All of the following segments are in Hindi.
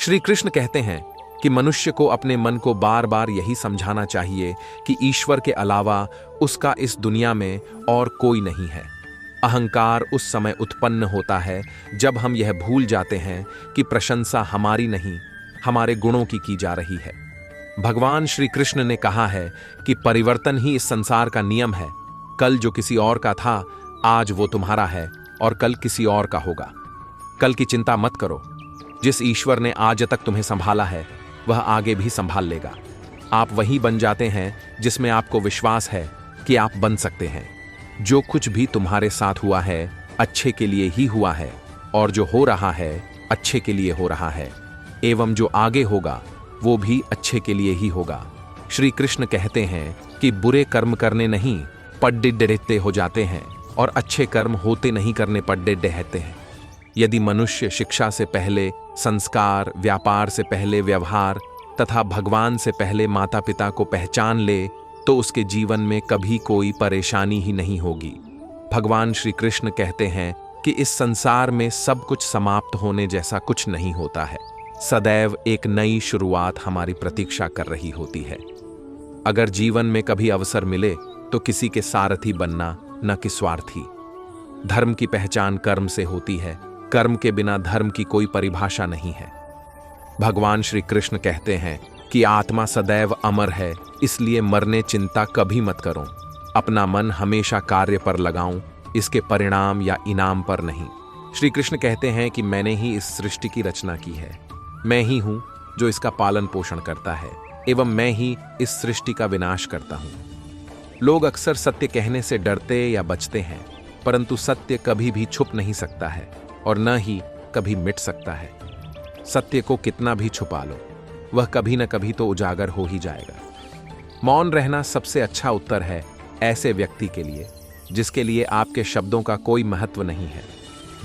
श्री कृष्ण कहते हैं कि मनुष्य को अपने मन को बार बार यही समझाना चाहिए कि ईश्वर के अलावा उसका इस दुनिया में और कोई नहीं है। अहंकार उस समय उत्पन्न होता है जब हम यह भूल जाते हैं कि प्रशंसा हमारी नहीं, हमारे गुणों की जा रही है। भगवान श्री कृष्ण ने कहा है कि परिवर्तन ही इस संसार का नियम है। कल जो किसी और का था, आज वो तुम्हारा है और कल किसी और का होगा। कल की चिंता मत करो। जिस ईश्वर ने आज तक तुम्हें संभाला है, वह आगे भी संभाल लेगा। आप वही बन जाते हैं जिसमें आपको विश्वास है कि आप बन सकते हैं। जो कुछ भी तुम्हारे साथ हुआ है, अच्छे के लिए ही हुआ है, और जो हो रहा है, अच्छे के लिए हो रहा है, एवं जो आगे होगा वो भी अच्छे के लिए ही होगा। श्री कृष्ण कहते हैं कि बुरे कर्म करने नहीं पड्डे डरते हो जाते हैं, और अच्छे कर्म होते नहीं करने पड्डे डहते हैं। यदि मनुष्य शिक्षा से पहले संस्कार, व्यापार से पहले व्यवहार तथा भगवान से पहले माता पिता को पहचान ले, तो उसके जीवन में कभी कोई परेशानी ही नहीं होगी। भगवान श्री कृष्ण कहते हैं कि इस संसार में सब कुछ समाप्त होने जैसा कुछ नहीं होता है। सदैव एक नई शुरुआत हमारी प्रतीक्षा कर रही होती है। अगर जीवन में कभी अवसर मिले तो किसी के सारथी बनना, न कि स्वार्थी। धर्म की पहचान कर्म से होती है। कर्म के बिना धर्म की कोई परिभाषा नहीं है। भगवान श्री कृष्ण कहते हैं कि आत्मा सदैव अमर है, इसलिए मरने चिंता कभी मत करो। अपना मन हमेशा कार्य पर लगाऊं, इसके परिणाम या इनाम पर नहीं। श्री कृष्ण कहते हैं कि मैंने ही इस सृष्टि की रचना की है। मैं ही हूं जो इसका पालन पोषण करता है, एवं मैं ही इस सृष्टि का विनाश करता हूं। लोग अक्सर सत्य कहने से डरते या बचते हैं, परंतु सत्य कभी भी छुप नहीं सकता है और न ही कभी मिट सकता है। सत्य को कितना भी छुपा लो, वह कभी न कभी तो उजागर हो ही जाएगा। मौन रहना सबसे अच्छा उत्तर है ऐसे व्यक्ति के लिए जिसके लिए आपके शब्दों का कोई महत्व नहीं है।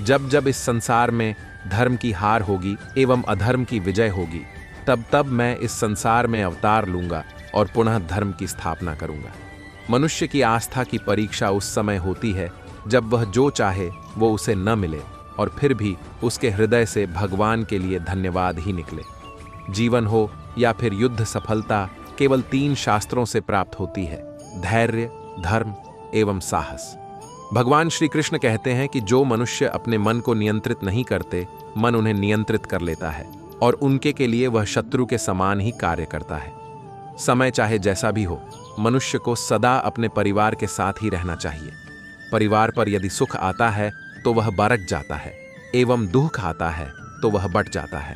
जब जब इस संसार में धर्म की हार होगी एवं अधर्म की विजय होगी, तब तब मैं इस संसार में अवतार लूंगा और पुनः धर्म की स्थापना करूंगा। मनुष्य की आस्था की परीक्षा उस समय होती है जब वह जो चाहे वो उसे न मिले और फिर भी उसके हृदय से भगवान के लिए धन्यवाद ही निकले। जीवन हो या फिर युद्ध सफलता केवल 3 शास्त्रों से प्राप्त होती है: धैर्य, धर्म एवं साहस। भगवान श्री कृष्ण कहते हैं कि जो मनुष्य अपने मन को नियंत्रित नहीं करते, मन उन्हें नियंत्रित कर लेता है और उनके के लिए वह शत्रु के समान ही कार्य करता है। समय चाहे जैसा भी हो, मनुष्य को सदा अपने परिवार के साथ ही रहना चाहिए। परिवार पर यदि सुख आता है तो वह बरक जाता है, एवं दुख आता है तो वह बट जाता है।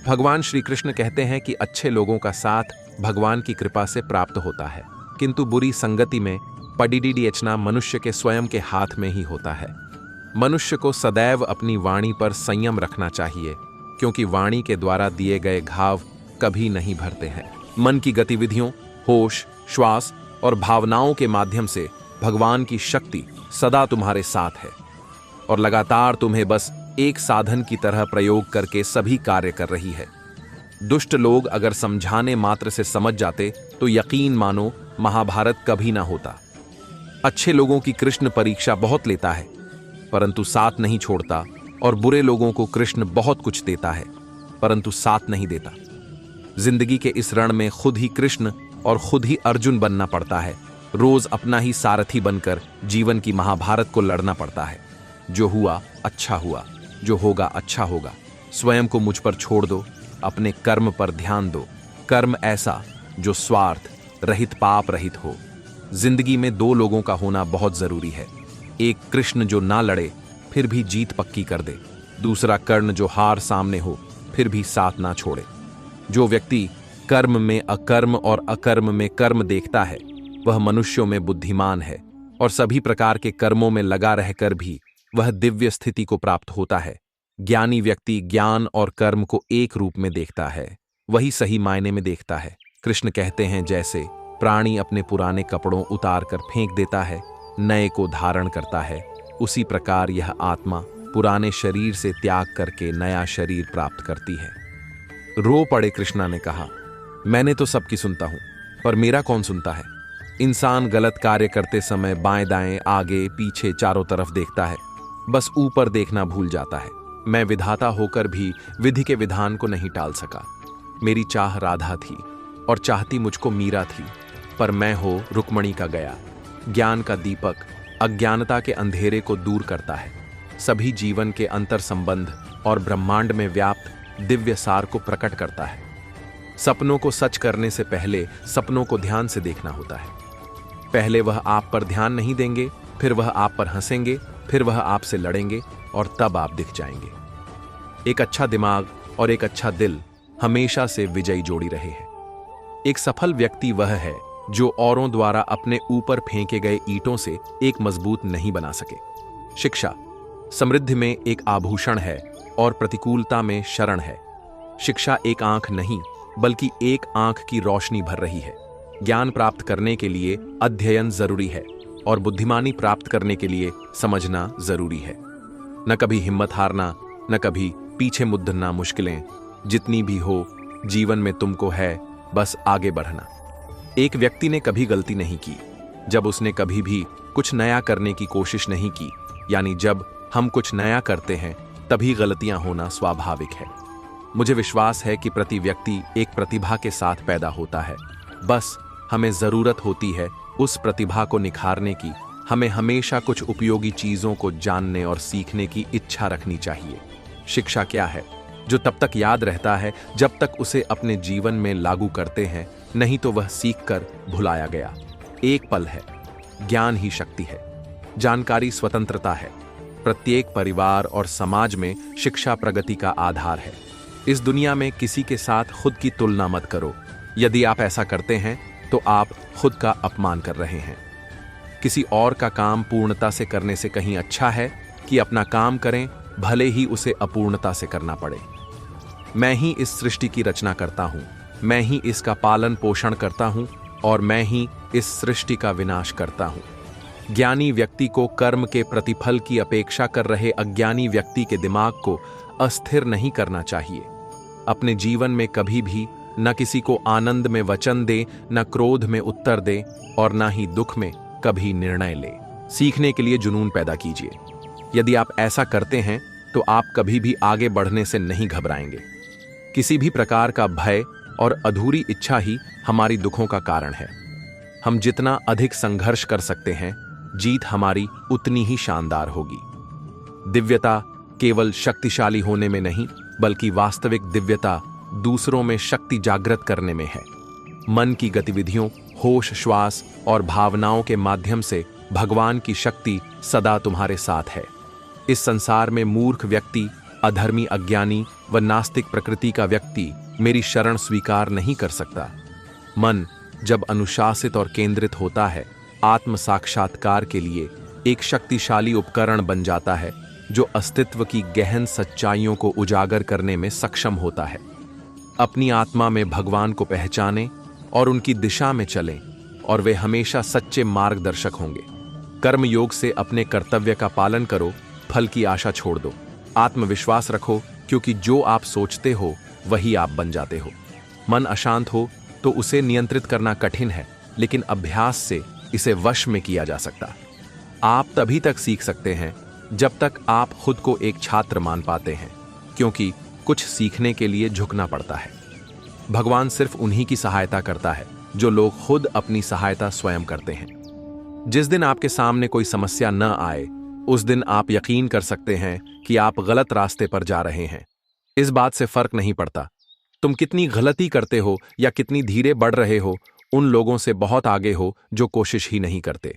भगवान श्री कृष्ण कहते हैं कि अच्छे लोगों का साथ भगवान की कृपा से प्राप्त होता है, किंतु बुरी संगति में पडिडिडियचना मनुष्य के स्वयं के हाथ में ही होता है। मनुष्य को सदैव अपनी वाणी पर संयम रखना चाहिए, क्योंकि वाणी के द्वारा दिए गए घाव कभी नहीं भरते हैं। मन की गतिविधियों, होश, श्वास और भावनाओं के माध्यम से भगवान की शक्ति सदा तुम्हारे साथ है और लगातार तुम्हें बस एक साधन की तरह प्रयोग करके सभी कार्य कर रही है। दुष्ट लोग अगर समझाने मात्र से समझ जाते तो यकीन मानो महाभारत कभी ना होता। अच्छे लोगों की कृष्ण परीक्षा बहुत लेता है, परंतु साथ नहीं छोड़ता, और बुरे लोगों को कृष्ण बहुत कुछ देता है, परंतु साथ नहीं देता। जिंदगी के इस रण में खुद ही कृष्ण और खुद ही अर्जुन बनना पड़ता है। रोज अपना ही सारथी बनकर जीवन की महाभारत को लड़ना पड़ता है। जो हुआ अच्छा हुआ, जो होगा अच्छा होगा। स्वयं को मुझ पर छोड़ दो, अपने कर्म पर ध्यान दो। कर्म ऐसा जो स्वार्थ रहित, पाप रहित हो। जिंदगी में 2 लोगों का होना बहुत जरूरी है। एक कृष्ण जो ना लड़े फिर भी जीत पक्की कर दे, दूसरा कर्ण जो हार सामने हो फिर भी साथ ना छोड़े। जो व्यक्ति कर्म में अकर्म और अकर्म में कर्म देखता है, वह मनुष्यों में बुद्धिमान है और सभी प्रकार के कर्मों में लगा रहकर भी वह दिव्य स्थिति को प्राप्त होता है। ज्ञानी व्यक्ति ज्ञान और कर्म को एक रूप में देखता है, वही सही मायने में देखता है। कृष्ण कहते हैं, जैसे प्राणी अपने पुराने कपड़ों उतार कर फेंक देता है, नए को धारण करता है, उसी प्रकार यह आत्मा पुराने शरीर से त्याग करके नया शरीर प्राप्त करती है। रो पड़े कृष्णा ने कहा, मैंने तो सबकी सुनता हूं, पर मेरा कौन सुनता है। इंसान गलत कार्य करते समय बाएं दाएं, आगे पीछे चारों तरफ देखता है, बस ऊपर देखना भूल जाता है। मैं विधाता होकर भी विधि के विधान को नहीं टाल सका। मेरी चाह राधा थी और चाहती मुझको मीरा थी, पर मैं हो रुक्मणी का गया। ज्ञान का दीपक अज्ञानता के अंधेरे को दूर करता है, सभी जीवन के अंतर संबंध और ब्रह्मांड में व्याप्त दिव्य सार को प्रकट करता है। सपनों को सच करने से पहले सपनों को ध्यान से देखना होता है। पहले वह आप पर ध्यान नहीं देंगे, फिर वह आप पर हंसेंगे, फिर वह आपसे लड़ेंगे और तब आप दिख जाएंगे। एक अच्छा दिमाग और एक अच्छा दिल हमेशा से विजयी जोड़ी रहे हैं। एक सफल व्यक्ति वह है जो औरों द्वारा अपने ऊपर फेंके गए ईंटों से एक मजबूत नहीं बना सके। शिक्षा समृद्धि में एक आभूषण है और प्रतिकूलता में शरण है। शिक्षा एक आंख नहीं बल्कि एक आंख की रोशनी भर रही है। ज्ञान प्राप्त करने के लिए अध्ययन जरूरी है और बुद्धिमानी प्राप्त करने के लिए समझना जरूरी है। न कभी हिम्मत हारना, न कभी पीछे मुड़ना। मुश्किलें जितनी भी हो जीवन में तुमको है बस आगे बढ़ना। एक व्यक्ति ने कभी गलती नहीं की जब उसने कभी भी कुछ नया करने की कोशिश नहीं की, यानी जब हम कुछ नया करते हैं तभी गलतियां होना स्वाभाविक है। मुझे विश्वास है कि प्रति व्यक्ति एक प्रतिभा के साथ पैदा होता है, बस हमें जरूरत होती है उस प्रतिभा को निखारने की। हमें हमेशा कुछ उपयोगी चीजों को जानने और सीखने की इच्छा रखनी चाहिए। शिक्षा क्या है? जो तब तक याद रहता है जब तक उसे अपने जीवन में लागू करते हैं, नहीं तो वह सीखकर भुलाया गया एक पल है। ज्ञान ही शक्ति है, जानकारी स्वतंत्रता है। प्रत्येक परिवार और समाज में शिक्षा प्रगति का आधार है। इस दुनिया में किसी के साथ खुद की तुलना मत करो। यदि आप ऐसा करते हैं तो आप खुद का अपमान कर रहे हैं। किसी और का काम पूर्णता से करने से कहीं अच्छा है कि अपना काम करें, भले ही उसे अपूर्णता से करना पड़े। मैं ही इस सृष्टि की रचना करता हूं, मैं ही इसका पालन पोषण करता हूं और मैं ही इस सृष्टि का विनाश करता हूं। ज्ञानी व्यक्ति को कर्म के प्रतिफल की अपेक्षा कर रहे अज्ञानी व्यक्ति के दिमाग को अस्थिर नहीं करना चाहिए। अपने जीवन में कभी भी न किसी को आनंद में वचन दे, न क्रोध में उत्तर दे और न ही दुख में कभी निर्णय ले। सीखने के लिए जुनून पैदा कीजिए। यदि आप ऐसा करते हैं तो आप कभी भी आगे बढ़ने से नहीं घबराएंगे। किसी भी प्रकार का भय और अधूरी इच्छा ही हमारी दुखों का कारण है। हम जितना अधिक संघर्ष कर सकते हैं, जीत हमारी उतनी ही शानदार होगी। दिव्यता केवल शक्तिशाली होने में नहीं, बल्कि वास्तविक दिव्यता दूसरों में शक्ति जागृत करने में है। मन की गतिविधियों, होश, श्वास और भावनाओं के माध्यम से भगवान की शक्ति सदा तुम्हारे साथ है। इस संसार में मूर्ख व्यक्ति, अधर्मी, अज्ञानी व नास्तिक प्रकृति का व्यक्ति मेरी शरण स्वीकार नहीं कर सकता। मन जब अनुशासित और केंद्रित होता है, आत्म साक्षात्कार के लिए एक शक्तिशाली उपकरण बन जाता है जो अस्तित्व की गहन सच्चाइयों को उजागर करने में सक्षम होता है। अपनी आत्मा में भगवान को पहचानें और उनकी दिशा में चलें और वे हमेशा सच्चे मार्गदर्शक होंगे। कर्म योग से अपने कर्तव्य का पालन करो, फल की आशा छोड़ दो। आत्मविश्वास रखो, क्योंकि जो आप सोचते हो वही आप बन जाते हो। मन अशांत हो तो उसे नियंत्रित करना कठिन है, लेकिन अभ्यास से इसे वश में किया जा सकता। आप तभी तक सीख सकते हैं जब तक आप खुद को एक छात्र मान पाते हैं, क्योंकि कुछ सीखने के लिए झुकना पड़ता है। भगवान सिर्फ उन्हीं की सहायता करता है जो लोग खुद अपनी सहायता स्वयं करते हैं। जिस दिन आपके सामने कोई समस्या न आए, उस दिन आप यकीन कर सकते हैं कि आप गलत रास्ते पर जा रहे हैं। इस बात से फर्क नहीं पड़ता तुम कितनी गलती करते हो या कितनी धीरे बढ़ रहे हो, उन लोगों से बहुत आगे हो जो कोशिश ही नहीं करते।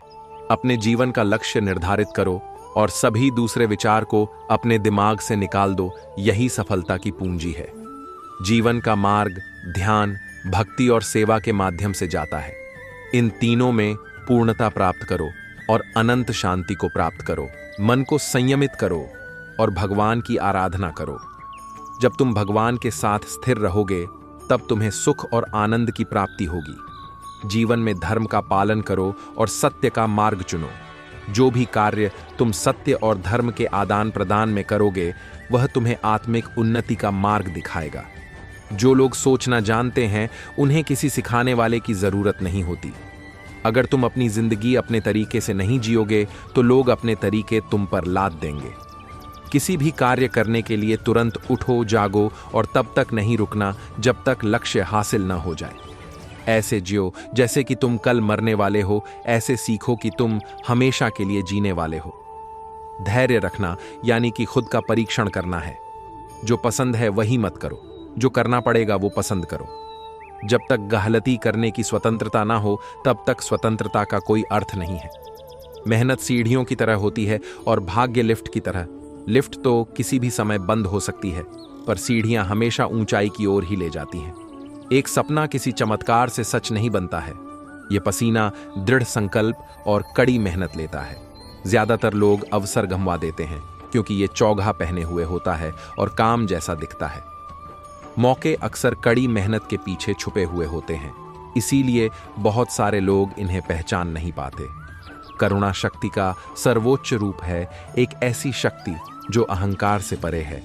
अपने जीवन का लक्ष्य निर्धारित करो और सभी दूसरे विचार को अपने दिमाग से निकाल दो। यही सफलता की पूंजी है। जीवन का मार्ग ध्यान, भक्ति और सेवा के माध्यम से जाता है। इन तीनों में पूर्णता प्राप्त करो और अनंत शांति को प्राप्त करो। मन को संयमित करो और भगवान की आराधना करो। जब तुम भगवान के साथ स्थिर रहोगे, तब तुम्हें सुख और आनंद की प्राप्ति होगी। जीवन में धर्म का पालन करो और सत्य का मार्ग चुनो। जो भी कार्य तुम सत्य और धर्म के आदान प्रदान में करोगे, वह तुम्हें आत्मिक उन्नति का मार्ग दिखाएगा। जो लोग सोचना जानते हैं, उन्हें किसी सिखाने वाले की जरूरत नहीं होती। अगर तुम अपनी जिंदगी अपने तरीके से नहीं जियोगे, तो लोग अपने तरीके तुम पर लाद देंगे। किसी भी कार्य करने के लिए तुरंत उठो जागो और तब तक नहीं रुकना जब तक लक्ष्य हासिल न हो जाए। ऐसे जियो जैसे कि तुम कल मरने वाले हो, ऐसे सीखो कि तुम हमेशा के लिए जीने वाले हो। धैर्य रखना यानी कि खुद का परीक्षण करना है। जो पसंद है वही मत करो, जो करना पड़ेगा वो पसंद करो। जब तक गलती करने की स्वतंत्रता ना हो तब तक स्वतंत्रता का कोई अर्थ नहीं है। मेहनत सीढ़ियों की तरह होती है और भाग्य लिफ्ट की तरह। लिफ्ट तो किसी भी समय बंद हो सकती है, पर सीढ़ियां हमेशा ऊंचाई की ओर ही ले जाती हैं। एक सपना किसी चमत्कार से सच नहीं बनता है। यह पसीना, दृढ़ संकल्प और कड़ी मेहनत लेता है। ज्यादातर लोग अवसर गंवा देते हैं क्योंकि ये चौगा पहने हुए होता है और काम जैसा दिखता है। मौके अक्सर कड़ी मेहनत के पीछे छुपे हुए होते हैं, इसीलिए बहुत सारे लोग इन्हें पहचान नहीं पाते। करुणा शक्ति का सर्वोच्च रूप है, एक ऐसी शक्ति जो अहंकार से परे है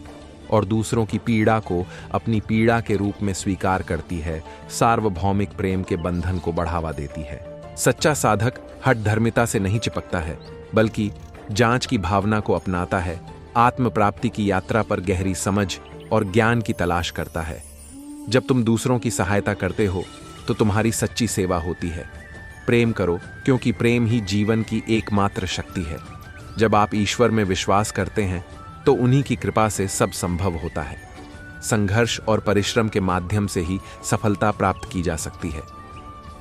और दूसरों की पीड़ा को अपनी पीड़ा के रूप में स्वीकार करती है, सार्वभौमिक प्रेम के बंधन को बढ़ावा देती है। सच्चा साधक हठधर्मिता से नहीं चिपकता है, बल्कि जांच की भावना को अपनाता है, आत्म प्राप्ति की यात्रा पर गहरी समझ और ज्ञान की तलाश करता है। जब तुम दूसरों की सहायता करते हो तो तुम्हारी सच्ची सेवा होती है। प्रेम करो क्योंकि प्रेम ही जीवन की एकमात्र शक्ति है। जब आप ईश्वर में विश्वास करते हैं तो उन्हीं की कृपा से सब संभव होता है। संघर्ष और परिश्रम के माध्यम से ही सफलता प्राप्त की जा सकती है।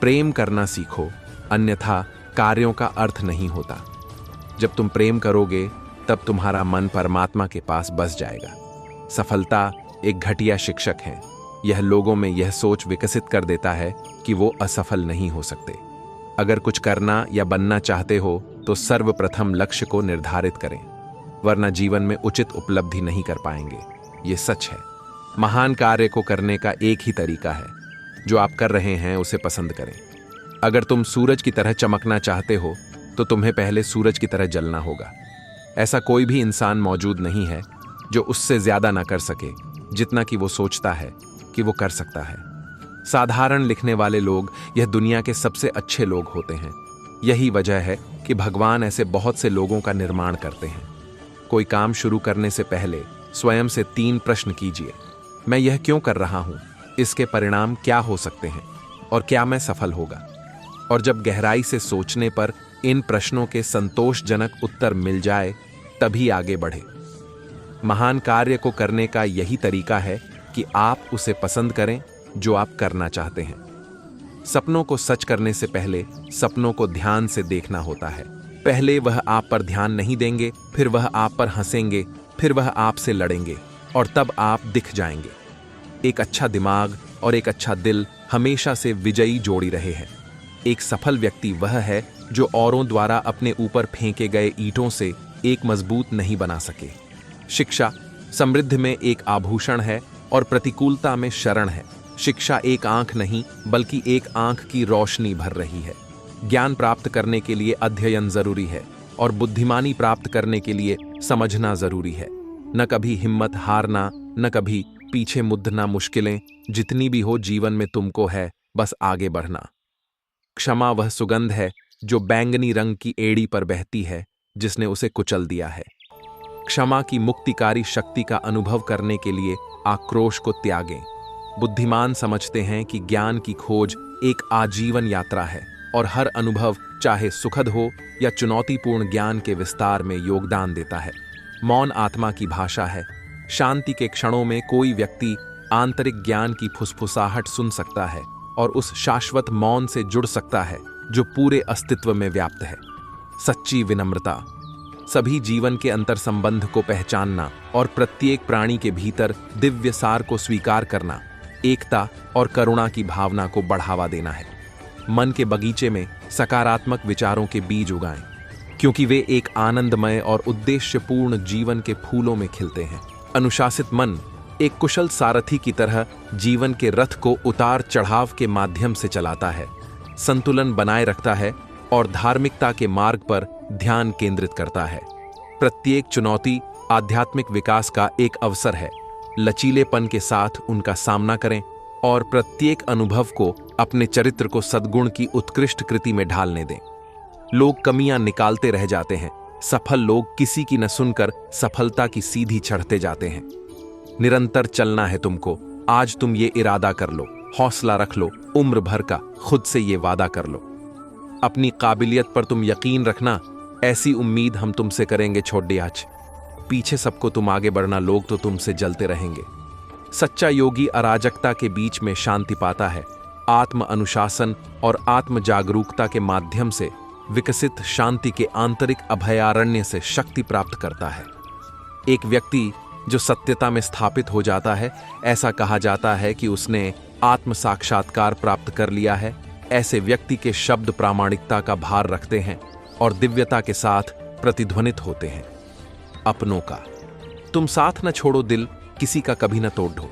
प्रेम करना सीखो, अन्यथा कार्यों का अर्थ नहीं होता। जब तुम प्रेम करोगे तब तुम्हारा मन परमात्मा के पास बस जाएगा। सफलता एक घटिया शिक्षक है। यह लोगों में यह सोच विकसित कर देता है कि वो असफल नहीं हो सकते। अगर कुछ करना या बनना चाहते हो तो सर्वप्रथम लक्ष्य को निर्धारित करें, वरना जीवन में उचित उपलब्धि नहीं कर पाएंगे। ये सच है। महान कार्य को करने का एक ही तरीका है, जो आप कर रहे हैं उसे पसंद करें। अगर तुम सूरज की तरह चमकना चाहते हो तो तुम्हें पहले सूरज की तरह जलना होगा। ऐसा कोई भी इंसान मौजूद नहीं है जो उससे ज्यादा ना कर सके जितना कि वो सोचता है कि वो कर सकता है। साधारण लिखने वाले लोग यह दुनिया के सबसे अच्छे लोग होते हैं। यही वजह है कि भगवान ऐसे बहुत से लोगों का निर्माण करते हैं। कोई काम शुरू करने से पहले स्वयं से 3 प्रश्न कीजिए। मैं यह क्यों कर रहा हूं? इसके परिणाम क्या हो सकते हैं? और क्या मैं सफल होगा? और जब गहराई से सोचने पर इन प्रश्नों के संतोषजनक उत्तर मिल जाए तभी आगे बढ़े। महान कार्य को करने का यही तरीका है कि आप उसे पसंद करें जो आप करना चाहते हैं। सपनों को सच करने से पहले सपनों को ध्यान से देखना होता है। पहले वह आप पर ध्यान नहीं देंगे, फिर वह आप पर हंसेंगे, फिर वह आपसे लड़ेंगे और तब आप दिख जाएंगे। एक अच्छा दिमाग और एक अच्छा दिल हमेशा से विजयी जोड़ी रहे हैं। एक सफल व्यक्ति वह है जो औरों द्वारा अपने ऊपर फेंके गए ईंटों से एक मजबूत नहीं बना सके। शिक्षा समृद्धि में एक आभूषण है और प्रतिकूलता में शरण है। शिक्षा एक आंख नहीं बल्कि एक आंख की रोशनी भर रही है। ज्ञान प्राप्त करने के लिए अध्ययन जरूरी है और बुद्धिमानी प्राप्त करने के लिए समझना जरूरी है। न कभी हिम्मत हारना, न कभी पीछे मुड़ना। मुश्किलें जितनी भी हो जीवन में तुमको है बस आगे बढ़ना। क्षमा वह सुगंध है जो बैंगनी रंग की एड़ी पर बहती है जिसने उसे कुचल दिया है। क्षमा की मुक्तिकारी शक्ति का अनुभव करने के लिए आक्रोश को त्यागें। बुद्धिमान समझते हैं कि ज्ञान की खोज एक आजीवन यात्रा है और हर अनुभव, चाहे सुखद हो या चुनौतीपूर्ण, ज्ञान के विस्तार में योगदान देता है। मौन आत्मा की भाषा है। शांति के क्षणों में कोई व्यक्ति आंतरिक ज्ञान की फुसफुसाहट सुन सकता है और उस शाश्वत मौन से जुड़ सकता है जो पूरे अस्तित्व में व्याप्त है। सच्ची विनम्रता, सभी जीवन के अंतर संबंध को पहचानना और प्रत्येक प्राणी के भीतर दिव्य सार को स्वीकार करना, एकता और करुणा की भावना को बढ़ावा देना है। मन के बगीचे में सकारात्मक विचारों के बीज उगाएं, क्योंकि वे एक आनंदमय और उद्देश्यपूर्ण जीवन के फूलों में खिलते हैं। अनुशासित मन एक कुशल सारथी की तरह जीवन के रथ को उतार चढ़ाव के माध्यम से चलाता है, संतुलन बनाए रखता है और धार्मिकता के मार्ग पर ध्यान केंद्रित करता है। प्रत्येक चुनौती आध्यात्मिक विकास का एक अवसर है। लचीलेपन के साथ उनका सामना करें और प्रत्येक अनुभव को अपने चरित्र को सद्गुण की उत्कृष्ट कृति में ढालने दें। लोग कमियां निकालते रह जाते हैं, सफल लोग किसी की न सुनकर सफलता की सीधी चढ़ते जाते हैं। निरंतर चलना है तुमको। आज तुम ये इरादा कर लो, हौसला रख लो, उम्र भर का खुद से ये वादा कर लो। अपनी काबिलियत पर तुम यकीन रखना, ऐसी उम्मीद हम तुमसे करेंगे छोड़ आज। पीछे सबको तुम आगे बढ़ना, लोग तो तुमसे जलते रहेंगे। सच्चा योगी अराजकता के बीच में शांति पाता है। आत्म अनुशासन और आत्म जागरूकता के माध्यम से विकसित शांति के आंतरिक अभयारण्य से शक्ति प्राप्त करता है। एक व्यक्ति जो सत्यता में स्थापित हो जाता है, ऐसा कहा जाता है कि उसने आत्म साक्षात्कार प्राप्त कर लिया है। ऐसे व्यक्ति के शब्द प्रामाणिकता का भार रखते हैं और दिव्यता के साथ प्रतिध्वनित होते हैं। अपनों का तुम साथ न छोड़ो, दिल किसी का कभी न तोड़ दो।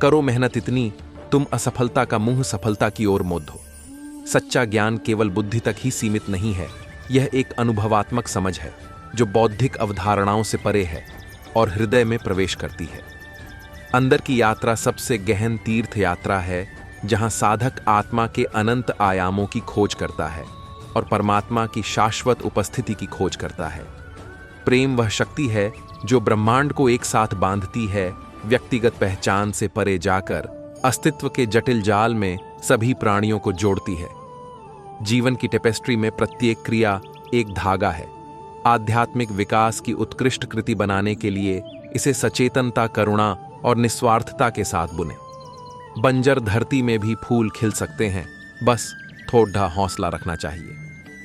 करो मेहनत इतनी, तुम असफलता का मुंह सफलता की ओर मोड़ दो। सच्चा ज्ञान केवल बुद्धि तक ही सीमित नहीं है, यह एक अनुभवात्मक समझ है जो बौद्धिक अवधारणाओं से परे है और हृदय में प्रवेश करती है। अंदर की यात्रा सबसे गहन तीर्थ यात्रा है, जहां साधक आत्मा के अनंत आयामों की खोज करता है और परमात्मा की शाश्वत उपस्थिति की खोज करता है। प्रेम वह शक्ति है जो ब्रह्मांड को एक साथ बांधती है, व्यक्तिगत पहचान से परे जाकर अस्तित्व के जटिल जाल में सभी प्राणियों को जोड़ती है। जीवन की टेपेस्ट्री में प्रत्येक क्रिया एक धागा है। आध्यात्मिक विकास की उत्कृष्ट कृति बनाने के लिए इसे सचेतनता, करुणा और निस्वार्थता के साथ बुने। बंजर धरती में भी फूल खिल सकते हैं, बस थोड़ा हौसला रखना चाहिए।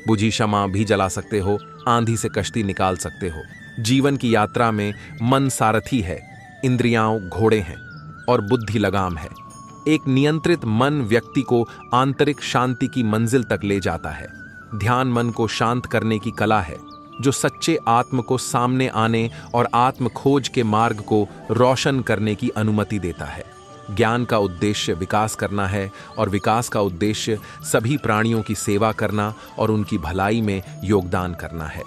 बुझी शमा भी जला सकते हो, आंधी से कश्ती निकाल सकते हो। जीवन की यात्रा में मन सारथी है, इंद्रियां घोड़े हैं और बुद्धि लगाम है। एक नियंत्रित मन व्यक्ति को आंतरिक शांति की मंजिल तक ले जाता है। ध्यान मन को शांत करने की कला है जो सच्चे आत्म को सामने आने और आत्म खोज के मार्ग को रोशन करने की अनुमति देता है। ज्ञान का उद्देश्य विकास करना है और विकास का उद्देश्य सभी प्राणियों की सेवा करना और उनकी भलाई में योगदान करना है।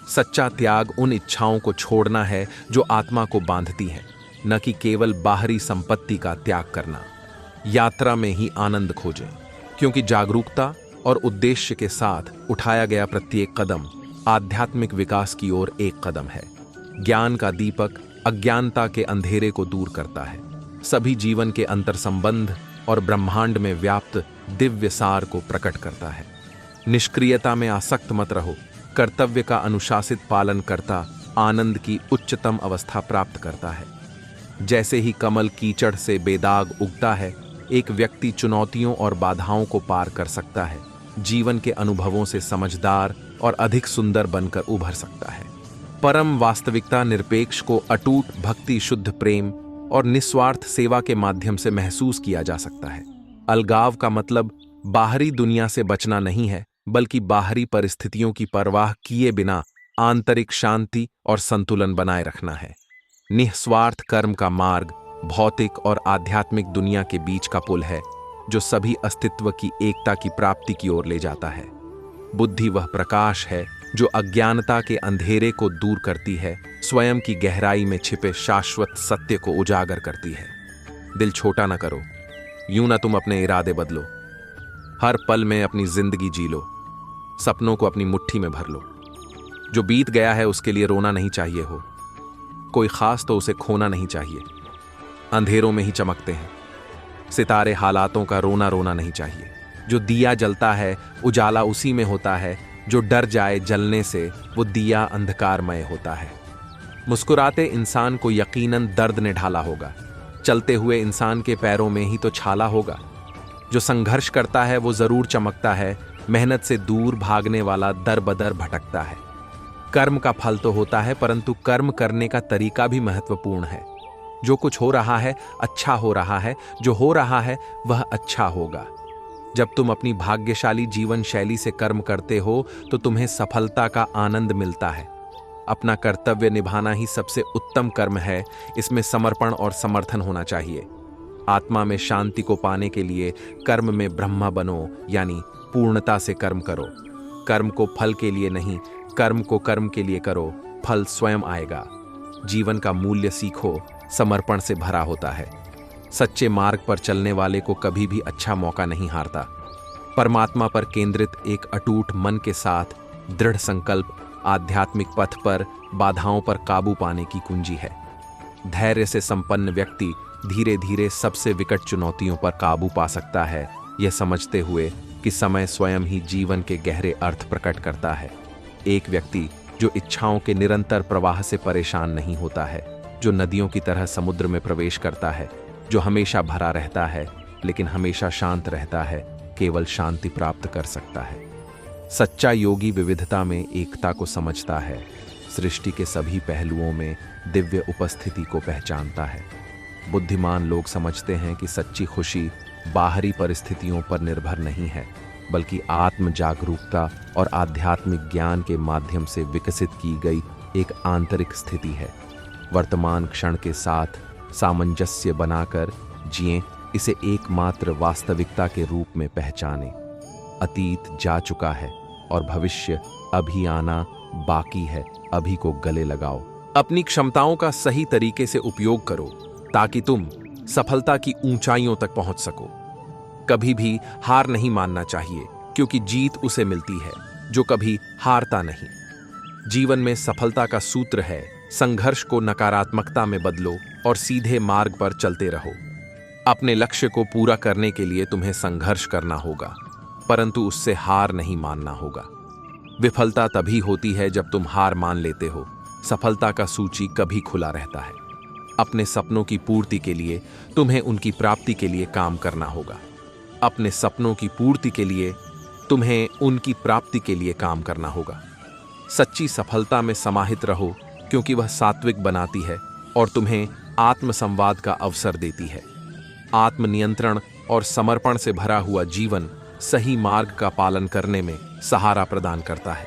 सच्चा त्याग उन इच्छाओं को छोड़ना है जो आत्मा को बांधती हैं, न कि केवल बाहरी संपत्ति का त्याग करना। यात्रा में ही आनंद खोजें, क्योंकि जागरूकता और उद्देश्य के साथ उठाया गया प्रत्येक कदम आध्यात्मिक विकास की ओर एक कदम है। ज्ञान का दीपक अज्ञानता के अंधेरे को दूर करता है, सभी जीवन के अंतर संबंध और ब्रह्मांड में व्याप्त दिव्य सार को प्रकट करता है। निष्क्रियता में आसक्त मत रहो, कर्तव्य का अनुशासित पालन करता आनंद की उच्चतम अवस्था प्राप्त करता है। जैसे ही कमल कीचड़ से बेदाग उगता है, एक व्यक्ति चुनौतियों और बाधाओं को पार कर सकता है, जीवन के अनुभवों से समझदार और अधिक सुंदर बनकर उभर सकता है। परम वास्तविकता निरपेक्ष को अटूट भक्ति, शुद्ध प्रेम और निस्वार्थ सेवा के माध्यम से महसूस किया जा सकता है। अलगाव का मतलब बाहरी दुनिया से बचना नहीं है, बल्कि बाहरी परिस्थितियों की परवाह किए बिना आंतरिक शांति और संतुलन बनाए रखना है। निस्वार्थ कर्म का मार्ग भौतिक और आध्यात्मिक दुनिया के बीच का पुल है, जो सभी अस्तित्व की एकता की प्राप्ति की ओर ले जाता है। बुद्धि वह प्रकाश है जो अज्ञानता के अंधेरे को दूर करती है, स्वयं की गहराई में छिपे शाश्वत सत्य को उजागर करती है। दिल छोटा न करो, यूं ना तुम अपने इरादे बदलो। हर पल में अपनी जिंदगी जी लो, सपनों को अपनी मुट्ठी में भर लो। जो बीत गया है उसके लिए रोना नहीं चाहिए हो, कोई खास तो उसे खोना नहीं चाहिए। अंधेरों में ही चमकते हैं सितारे, हालातों का रोना रोना नहीं चाहिए। जो दिया जलता है उजाला उसी में होता है, जो डर जाए जलने से वो दिया अंधकारमय होता है। मुस्कुराते इंसान को यकीनन दर्द ने ढाला होगा, चलते हुए इंसान के पैरों में ही तो छाला होगा। जो संघर्ष करता है वो जरूर चमकता है, मेहनत से दूर भागने वाला दर बदर भटकता है। कर्म का फल तो होता है, परंतु कर्म करने का तरीका भी महत्वपूर्ण है। जो कुछ हो रहा है अच्छा हो रहा है, जो हो रहा है वह अच्छा होगा। जब तुम अपनी भाग्यशाली जीवन शैली से कर्म करते हो तो तुम्हें सफलता का आनंद मिलता है। अपना कर्तव्य निभाना ही सबसे उत्तम कर्म है, इसमें समर्पण और समर्थन होना चाहिए। आत्मा में शांति को पाने के लिए कर्म में ब्रह्मा बनो, यानी पूर्णता से कर्म करो। कर्म को फल के लिए नहीं, कर्म को कर्म के लिए करो, फल स्वयं आएगा। जीवन का मूल्य सीखो, समर्पण से भरा होता है। सच्चे मार्ग पर चलने वाले को कभी भी अच्छा मौका नहीं हारता। परमात्मा पर केंद्रित एक अटूट मन के साथ दृढ़ संकल्प आध्यात्मिक पथ पर बाधाओं पर काबू पाने की कुंजी है। धैर्य से संपन्न व्यक्ति धीरे धीरे सबसे विकट चुनौतियों पर काबू पा सकता है, यह समझते हुए कि समय स्वयं ही जीवन के गहरे अर्थ प्रकट करता है। एक व्यक्ति जो इच्छाओं के निरंतर प्रवाह से परेशान नहीं होता है, जो नदियों की तरह समुद्र में प्रवेश करता है, जो हमेशा भरा रहता है लेकिन हमेशा शांत रहता है, केवल शांति प्राप्त कर सकता है। सच्चा योगी विविधता में एकता को समझता है, सृष्टि के सभी पहलुओं में दिव्य उपस्थिति को पहचानता है। बुद्धिमान लोग समझते हैं कि सच्ची खुशी बाहरी परिस्थितियों पर निर्भर नहीं है, बल्कि आत्म जागरूकता और आध्यात्मिक ज्ञान के माध्यम से विकसित की गई एक आंतरिक स्थिति है। वर्तमान क्षण के साथ सामंजस्य बनाकर जिएं, इसे एकमात्र वास्तविकता के रूप में पहचानें। अतीत जा चुका है और भविष्य अभी आना बाकी है, अभी को गले लगाओ। अपनी क्षमताओं का सही तरीके से उपयोग करो ताकि तुम सफलता की ऊंचाइयों तक पहुंच सको। कभी भी हार नहीं मानना चाहिए, क्योंकि जीत उसे मिलती है जो कभी हारता नहीं। जीवन में सफलता का सूत्र है, संघर्ष को नकारात्मकता में बदलो और सीधे मार्ग पर चलते रहो। अपने लक्ष्य को पूरा करने के लिए तुम्हें संघर्ष करना होगा, परंतु उससे हार नहीं मानना होगा। विफलता तभी होती है जब तुम हार मान लेते हो। सफलता का सूची कभी खुला रहता है। अपने सपनों की पूर्ति के लिए तुम्हें उनकी प्राप्ति के लिए काम करना होगा। अपने सपनों की पूर्ति के लिए तुम्हें उनकी प्राप्ति के लिए काम करना होगा। सच्ची सफलता में समाहित रहो, क्योंकि वह सात्विक बनाती है और तुम्हें आत्मसंवाद का अवसर देती है। आत्मनियंत्रण और समर्पण से भरा हुआ जीवन सही मार्ग का पालन करने में सहारा प्रदान करता है।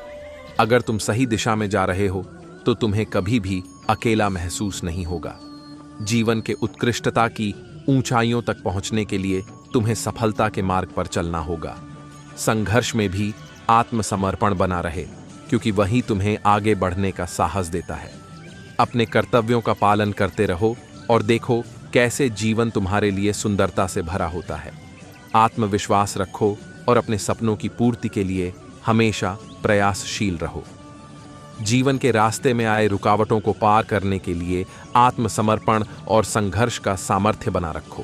अगर तुम सही दिशा में जा रहे हो तो तुम्हें कभी भी अकेला महसूस नहीं होगा। जीवन के उत्कृष्टता की ऊंचाइयों तक पहुंचने के लिए तुम्हें सफलता के मार्ग पर चलना होगा। संघर्ष में भी आत्मसमर्पण बना रहे, क्योंकि वही तुम्हें आगे बढ़ने का साहस देता है। अपने कर्तव्यों का पालन करते रहो और देखो कैसे जीवन तुम्हारे लिए सुंदरता से भरा होता है। आत्मविश्वास रखो और अपने सपनों की पूर्ति के लिए हमेशा प्रयासशील रहो। जीवन के रास्ते में आए रुकावटों को पार करने के लिए आत्मसमर्पण और संघर्ष का सामर्थ्य बना रखो।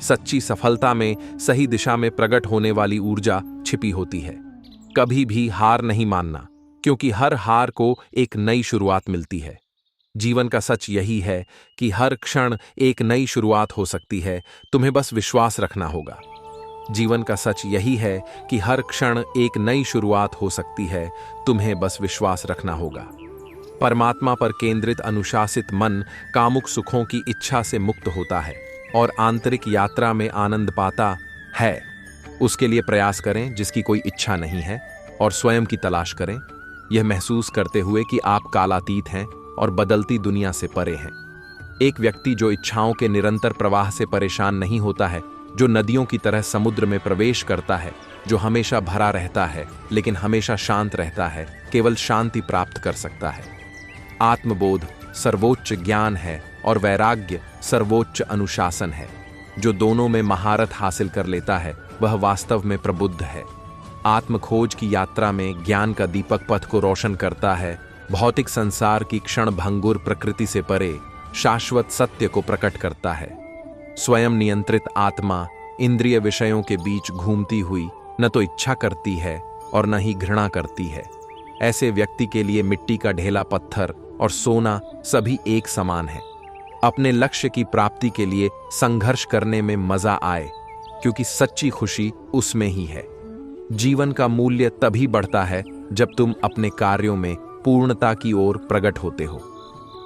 सच्ची सफलता में सही दिशा में प्रकट होने वाली ऊर्जा छिपी होती है। कभी भी हार नहीं मानना, क्योंकि हर हार को एक नई शुरुआत मिलती है। जीवन का सच यही है कि हर क्षण एक नई शुरुआत हो सकती है, तुम्हें बस विश्वास रखना होगा। जीवन का सच यही है कि हर क्षण एक नई शुरुआत हो सकती है, तुम्हें बस विश्वास रखना होगा। परमात्मा पर केंद्रित अनुशासित मन कामुक सुखों की इच्छा से मुक्त होता है और आंतरिक यात्रा में आनंद पाता है। उसके लिए प्रयास करें जिसकी कोई इच्छा नहीं है और स्वयं की तलाश करें, यह महसूस करते हुए कि आप कालातीत हैं और बदलती दुनिया से परे हैं। एक व्यक्ति जो इच्छाओं के निरंतर प्रवाह से परेशान नहीं होता है, जो नदियों की तरह समुद्र में प्रवेश करता है, जो हमेशा भरा रहता है लेकिन हमेशा शांत रहता है, केवल शांति प्राप्त कर सकता है। आत्मबोध सर्वोच्च ज्ञान है और वैराग्य सर्वोच्च अनुशासन है। जो दोनों में महारत हासिल कर लेता है, वह वास्तव में प्रबुद्ध है। आत्मखोज की यात्रा में ज्ञान का दीपक पथ को रोशन करता है। भौतिक संसार की क्षण भंगुर प्रकृति से परे शाश्वत सत्य को प्रकट करता है। स्वयं नियंत्रित आत्मा इंद्रिय विषयों के बीच घूमती हुई न तो इच्छा करती है और न ही घृणा करती है। ऐसे व्यक्ति के लिए मिट्टी का ढेला पत्थर और सोना सभी एक समान है। अपने लक्ष्य की प्राप्ति के लिए संघर्ष करने में मजा आए, क्योंकि सच्ची खुशी उसमें ही है। जीवन का मूल्य तभी बढ़ता है जब तुम अपने कार्यों में पूर्णता की ओर प्रकट होते हो।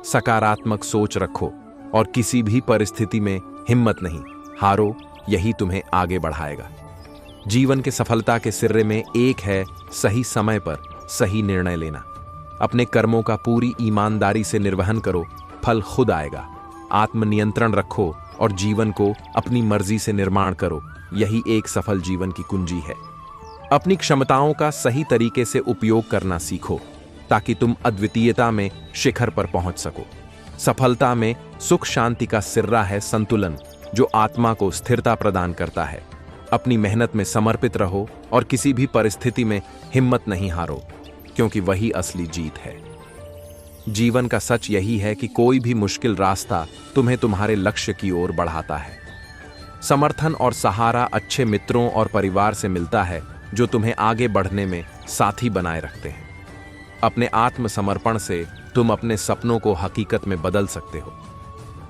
सकारात्मक सोच रखो और किसी भी परिस्थिति में हिम्मत नहीं हारो, यही तुम्हें आगे बढ़ाएगा। जीवन के सफलता के सिरे में एक है सही समय पर सही निर्णय लेना। अपने कर्मों का पूरी ईमानदारी से निर्वहन करो, फल खुद आएगा। आत्मनियंत्रण रखो और जीवन को अपनी मर्जी से निर्माण करो, यही एक सफल जीवन की कुंजी है। अपनी क्षमताओं का सही तरीके से उपयोग करना सीखो, ताकि तुम अद्वितीयता में शिखर पर पहुंच सको। सफलता में सुख शांति का सिर्रा है संतुलन, जो आत्मा को स्थिरता प्रदान करता है। अपनी मेहनत में समर्पित रहो और किसी भी परिस्थिति में हिम्मत नहीं हारो। क्योंकि वही असली जीत है। जीवन का सच यही है कि कोई भी मुश्किल रास्ता तुम्हें तुम्हारे लक्ष्य की ओर बढ़ाता है। समर्थन और सहारा अच्छे मित्रों और परिवार से मिलता है जो तुम्हें आगे बढ़ने में साथी बनाए रखते हैं। अपने आत्मसमर्पण से तुम अपने सपनों को हकीकत में बदल सकते हो।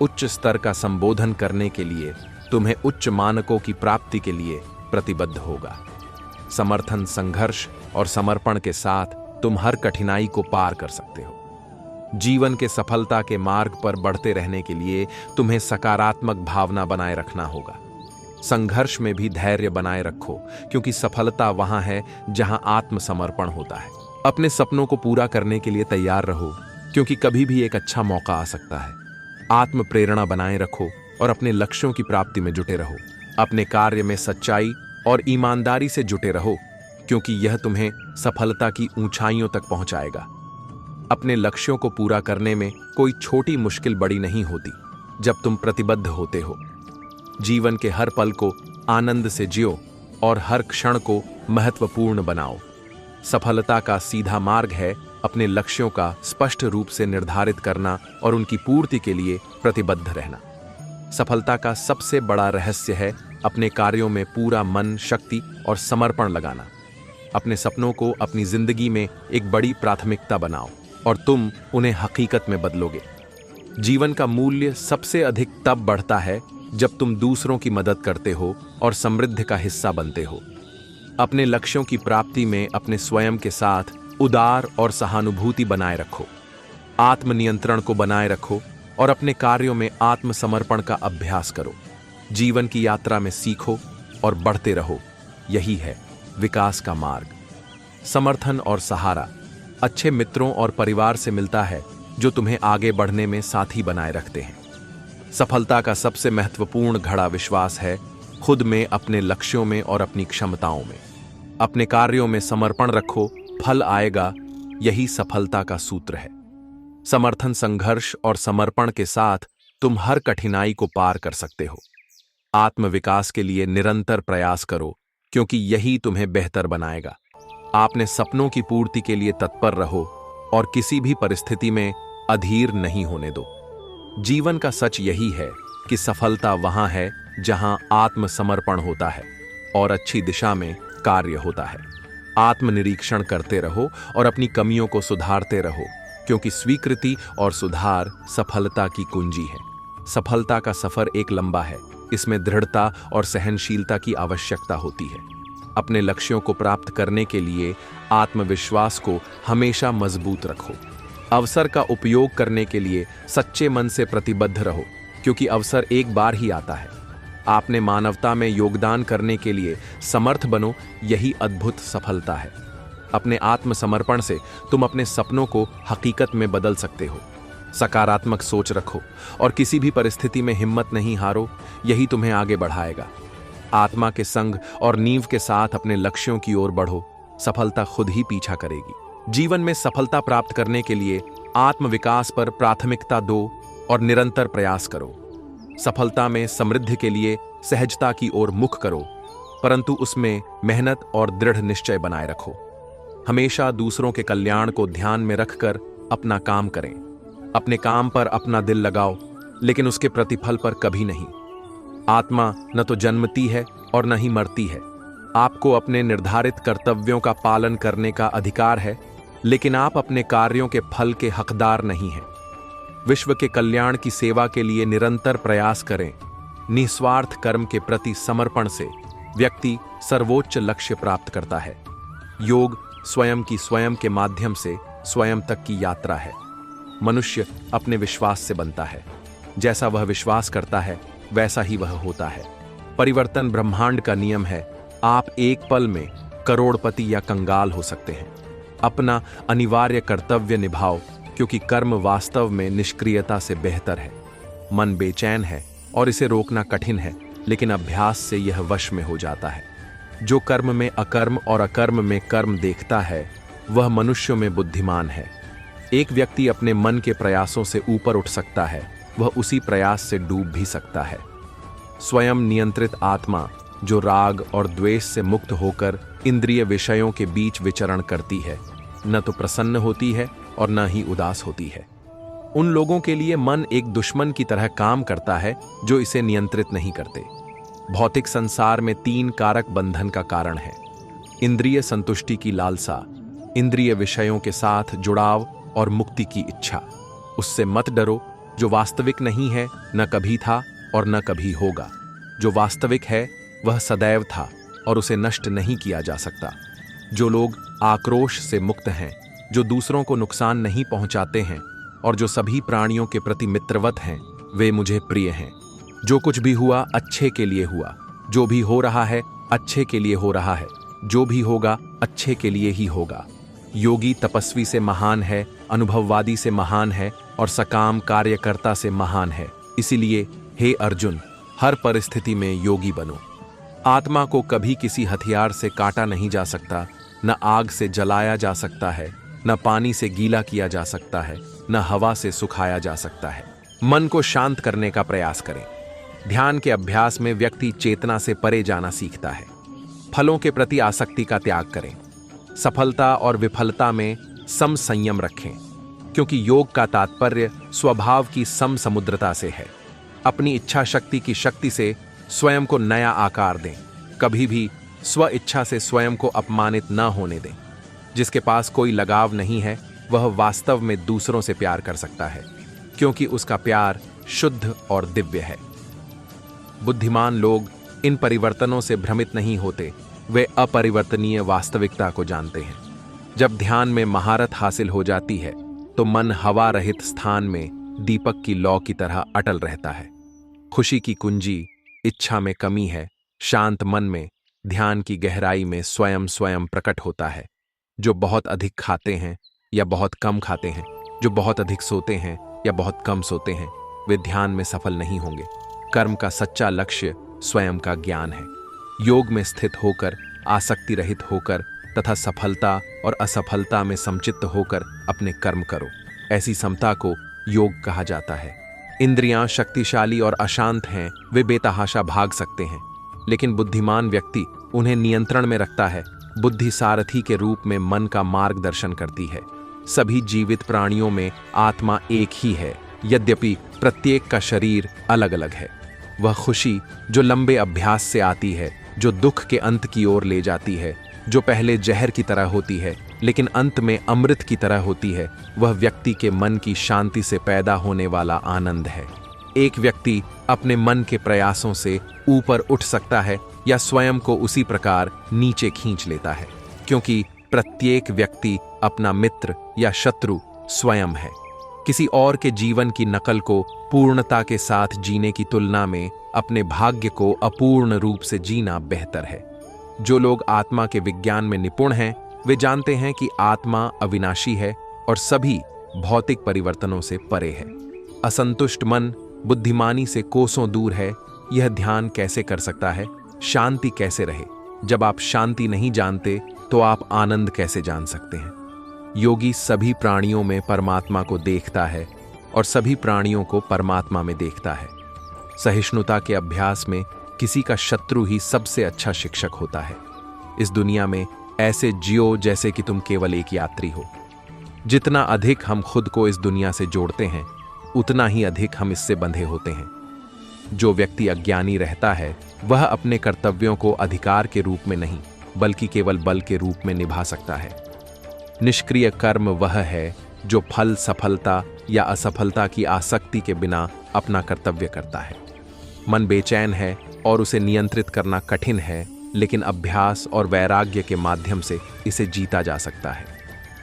उच्च स्तर का संबोधन करने के लिए तुम्हें उच्च मानकों की प्राप्ति के लिए प्रतिबद्ध होगा। समर्थन, संघर्ष और समर्पण के साथ तुम हर कठिनाई को पार कर सकते हो। जीवन के सफलता के मार्ग पर बढ़ते रहने के लिए तुम्हें सकारात्मक भावना बनाए रखना होगा। संघर्ष में भी धैर्य बनाए रखो, क्योंकि सफलता वहां है जहां आत्मसमर्पण होता है। अपने सपनों को पूरा करने के लिए तैयार रहो, क्योंकि कभी भी एक अच्छा मौका आ सकता है। आत्म प्रेरणा बनाए रखो और अपने लक्ष्यों की प्राप्ति में जुटे रहो। अपने कार्य में सच्चाई और ईमानदारी से जुटे रहो, क्योंकि यह तुम्हें सफलता की ऊंचाइयों तक पहुंचाएगा। अपने लक्ष्यों को पूरा करने में कोई छोटी मुश्किल बड़ी नहीं होती जब तुम प्रतिबद्ध होते हो। जीवन के हर पल को आनंद से जियो और हर क्षण को महत्वपूर्ण बनाओ। सफलता का सीधा मार्ग है अपने लक्ष्यों का स्पष्ट रूप से निर्धारित करना और उनकी पूर्ति के लिए प्रतिबद्ध रहना। सफलता का सबसे बड़ा रहस्य है अपने कार्यों में पूरा मन, शक्ति और समर्पण लगाना। अपने सपनों को अपनी जिंदगी में एक बड़ी प्राथमिकता बनाओ और तुम उन्हें हकीकत में बदलोगे। जीवन का मूल्य सबसे अधिक तब बढ़ता है जब तुम दूसरों की मदद करते हो और समृद्धि का हिस्सा बनते हो। अपने लक्ष्यों की प्राप्ति में अपने स्वयं के साथ उदार और सहानुभूति बनाए रखो। आत्मनियंत्रण को बनाए रखो और अपने कार्यों में आत्मसमर्पण का अभ्यास करो। जीवन की यात्रा में सीखो और बढ़ते रहो। यही है विकास का मार्ग। समर्थन और सहारा अच्छे मित्रों और परिवार से मिलता है जो तुम्हें आगे बढ़ने में साथी बनाए रखते हैं। सफलता का सबसे महत्वपूर्ण घड़ा विश्वास है खुद में, अपने लक्ष्यों में और अपनी क्षमताओं में। अपने कार्यों में समर्पण रखो, फल आएगा। यही सफलता का सूत्र है। समर्थन, संघर्ष और समर्पण के साथ तुम हर कठिनाई को पार कर सकते हो। आत्मविकास के लिए निरंतर प्रयास करो, क्योंकि यही तुम्हें बेहतर बनाएगा। आपने सपनों की पूर्ति के लिए तत्पर रहो और किसी भी परिस्थिति में अधीर नहीं होने दो। जीवन का सच यही है कि सफलता वहां है जहां आत्मसमर्पण होता है और अच्छी दिशा में कार्य होता है। आत्मनिरीक्षण करते रहो और अपनी कमियों को सुधारते रहो, क्योंकि स्वीकृति और सुधार सफलता की कुंजी है। सफलता का सफर एक लंबा है। इसमें दृढ़ता और सहनशीलता की आवश्यकता होती है। अपने लक्ष्यों को प्राप्त करने के लिए आत्मविश्वास को हमेशा मजबूत रखो। अवसर का उपयोग करने के लिए सच्चे मन से प्रतिबद्ध रहो, क्योंकि अवसर एक बार ही आता है। आपने मानवता में योगदान करने के लिए समर्थ बनो। यही अद्भुत सफलता है। अपने आत्मसमर्पण से तुम अपने सपनों को हकीकत में बदल सकते हो। सकारात्मक सोच रखो और किसी भी परिस्थिति में हिम्मत नहीं हारो। यही तुम्हें आगे बढ़ाएगा। आत्मा के संग और नींव के साथ अपने लक्ष्यों की ओर बढ़ो। सफलता खुद ही पीछा करेगी। जीवन में सफलता प्राप्त करने के लिए आत्मविकास पर प्राथमिकता दो और निरंतर प्रयास करो। सफलता में समृद्धि के लिए सहजता की ओर मुख करो, परंतु उसमें मेहनत और दृढ़ निश्चय बनाए रखो। हमेशा दूसरों के कल्याण को ध्यान में रखकर अपना काम करें। अपने काम पर अपना दिल लगाओ, लेकिन उसके प्रतिफल पर कभी नहीं। आत्मा न तो जन्मती है और न ही मरती है। आपको अपने निर्धारित कर्तव्यों का पालन करने का अधिकार है, लेकिन आप अपने कार्यों के फल के हकदार नहीं हैं। विश्व के कल्याण की सेवा के लिए निरंतर प्रयास करें। निस्वार्थ कर्म के प्रति समर्पण से व्यक्ति सर्वोच्च लक्ष्य प्राप्त करता है। योग स्वयं के माध्यम से स्वयं तक की यात्रा है। मनुष्य अपने विश्वास से बनता है। जैसा वह विश्वास करता है वैसा ही वह होता है। परिवर्तन ब्रह्मांड का नियम है। आप एक पल में करोड़पति या कंगाल हो सकते हैं। अपना अनिवार्य कर्तव्य निभाओ, क्योंकि कर्म वास्तव में निष्क्रियता से बेहतर है। मन बेचैन है और इसे रोकना कठिन है, लेकिन अभ्यास से यह वश में हो जाता है। जो कर्म में अकर्म और अकर्म में कर्म देखता है, वह मनुष्यों में बुद्धिमान है। एक व्यक्ति अपने मन के प्रयासों से ऊपर उठ सकता है, वह उसी प्रयास से डूब भी सकता है। स्वयं नियंत्रित आत्मा जो राग और द्वेष से मुक्त होकर इंद्रिय विषयों के बीच विचरण करती है, न तो प्रसन्न होती है और न ही उदास होती है। उन लोगों के लिए मन एक दुश्मन की तरह काम करता है जो इसे नियंत्रित नहीं करते। भौतिक संसार में 3 कारक बंधन का कारण है। इंद्रिय संतुष्टि की लालसा, इंद्रिय विषयों के साथ जुड़ाव और मुक्ति की इच्छा। उससे मत डरो, जो वास्तविक नहीं है, न कभी था और न कभी होगा। जो वास्तविक है वह सदैव था और उसे नष्ट नहीं किया जा सकता। जो लोग आक्रोश से मुक्त हैं, जो दूसरों को नुकसान नहीं पहुंचाते हैं और जो सभी प्राणियों के प्रति मित्रवत हैं, वे मुझे प्रिय हैं। जो कुछ भी हुआ अच्छे के लिए हुआ, जो भी हो रहा है अच्छे के लिए हो रहा है, जो भी होगा अच्छे के लिए ही होगा। योगी तपस्वी से महान है, अनुभववादी से महान है और सकाम कार्यकर्ता से महान है। इसीलिए हे अर्जुन, हर परिस्थिति में योगी बनो। आत्मा को कभी किसी हथियार से काटा नहीं जा सकता, न आग से जलाया जा सकता है, न पानी से गीला किया जा सकता है, न हवा से सुखाया जा सकता है। मन को शांत करने का प्रयास करें। ध्यान के अभ्यास में व्यक्ति चेतना से परे जाना सीखता है। फलों के प्रति आसक्ति का त्याग करें। सफलता और विफलता में सम संयम रखें, क्योंकि योग का तात्पर्य स्वभाव की सम समुद्रता से है। अपनी इच्छा शक्ति की शक्ति से स्वयं को नया आकार दें। कभी भी स्व इच्छा से स्वयं को अपमानित न होने दें। जिसके पास कोई लगाव नहीं है वह वास्तव में दूसरों से प्यार कर सकता है, क्योंकि उसका प्यार शुद्ध और दिव्य है। बुद्धिमान लोग इन परिवर्तनों से भ्रमित नहीं होते, वे अपरिवर्तनीय वास्तविकता को जानते हैं। जब ध्यान में महारत हासिल हो जाती है तो मन हवा रहित स्थान में दीपक की लौ की तरह अटल रहता है। खुशी की कुंजी इच्छा में कमी है। शांत मन में ध्यान की गहराई में स्वयं स्वयं प्रकट होता है। जो बहुत अधिक खाते हैं या बहुत कम खाते हैं, जो बहुत अधिक सोते हैं या बहुत कम सोते हैं, वे ध्यान में सफल नहीं होंगे। कर्म का सच्चा लक्ष्य स्वयं का ज्ञान है। योग में स्थित होकर, आसक्ति रहित होकर तथा सफलता और असफलता में समचित्त होकर अपने कर्म करो। ऐसी समता को योग कहा जाता है। इंद्रियां शक्तिशाली और अशांत हैं, वे बेतहाशा भाग सकते हैं, लेकिन बुद्धिमान व्यक्ति उन्हें नियंत्रण में रखता है। बुद्धि सारथी के रूप में मन का मार्गदर्शन करती है। सभी जीवित प्राणियों में आत्मा एक ही है, यद्यपि प्रत्येक का शरीर अलग अलग है। वह खुशी जो लंबे अभ्यास से आती है, जो दुख के अंत की ओर ले जाती है, जो पहले जहर की तरह होती है लेकिन अंत में अमृत की तरह होती है, वह व्यक्ति के मन की शांति से पैदा होने वाला आनंद है। एक व्यक्ति अपने मन के प्रयासों से ऊपर उठ सकता है या स्वयं को उसी प्रकार नीचे खींच लेता है, क्योंकि प्रत्येक व्यक्ति अपना मित्र या शत्रु स्वयं है। किसी और के जीवन की नकल को पूर्णता के साथ जीने की तुलना में अपने भाग्य को अपूर्ण रूप से जीना बेहतर है। जो लोग आत्मा के विज्ञान में निपुण हैं, वे जानते हैं कि आत्मा अविनाशी है और सभी भौतिक परिवर्तनों से परे है। असंतुष्ट मन बुद्धिमानी से कोसों दूर है। यह ध्यान कैसे कर सकता है? शांति कैसे रहे? जब आप शांति नहीं जानते तो आप आनंद कैसे जान सकते हैं? योगी सभी प्राणियों में परमात्मा को देखता है और सभी प्राणियों को परमात्मा में देखता है। सहिष्णुता के अभ्यास में किसी का शत्रु ही सबसे अच्छा शिक्षक होता है। इस दुनिया में ऐसे जियो जैसे कि तुम केवल एक यात्री हो। जितना अधिक हम खुद को इस दुनिया से जोड़ते हैं, उतना ही अधिक हम इससे बंधे होते हैं। जो व्यक्ति अज्ञानी रहता है वह अपने कर्तव्यों को अधिकार के रूप में नहीं बल्कि केवल बल के रूप में निभा सकता है। निष्क्रिय कर्म वह है जो फल, सफलता या असफलता की आसक्ति के बिना अपना कर्तव्य करता है। मन बेचैन है और उसे नियंत्रित करना कठिन है, लेकिन अभ्यास और वैराग्य के माध्यम से इसे जीता जा सकता है।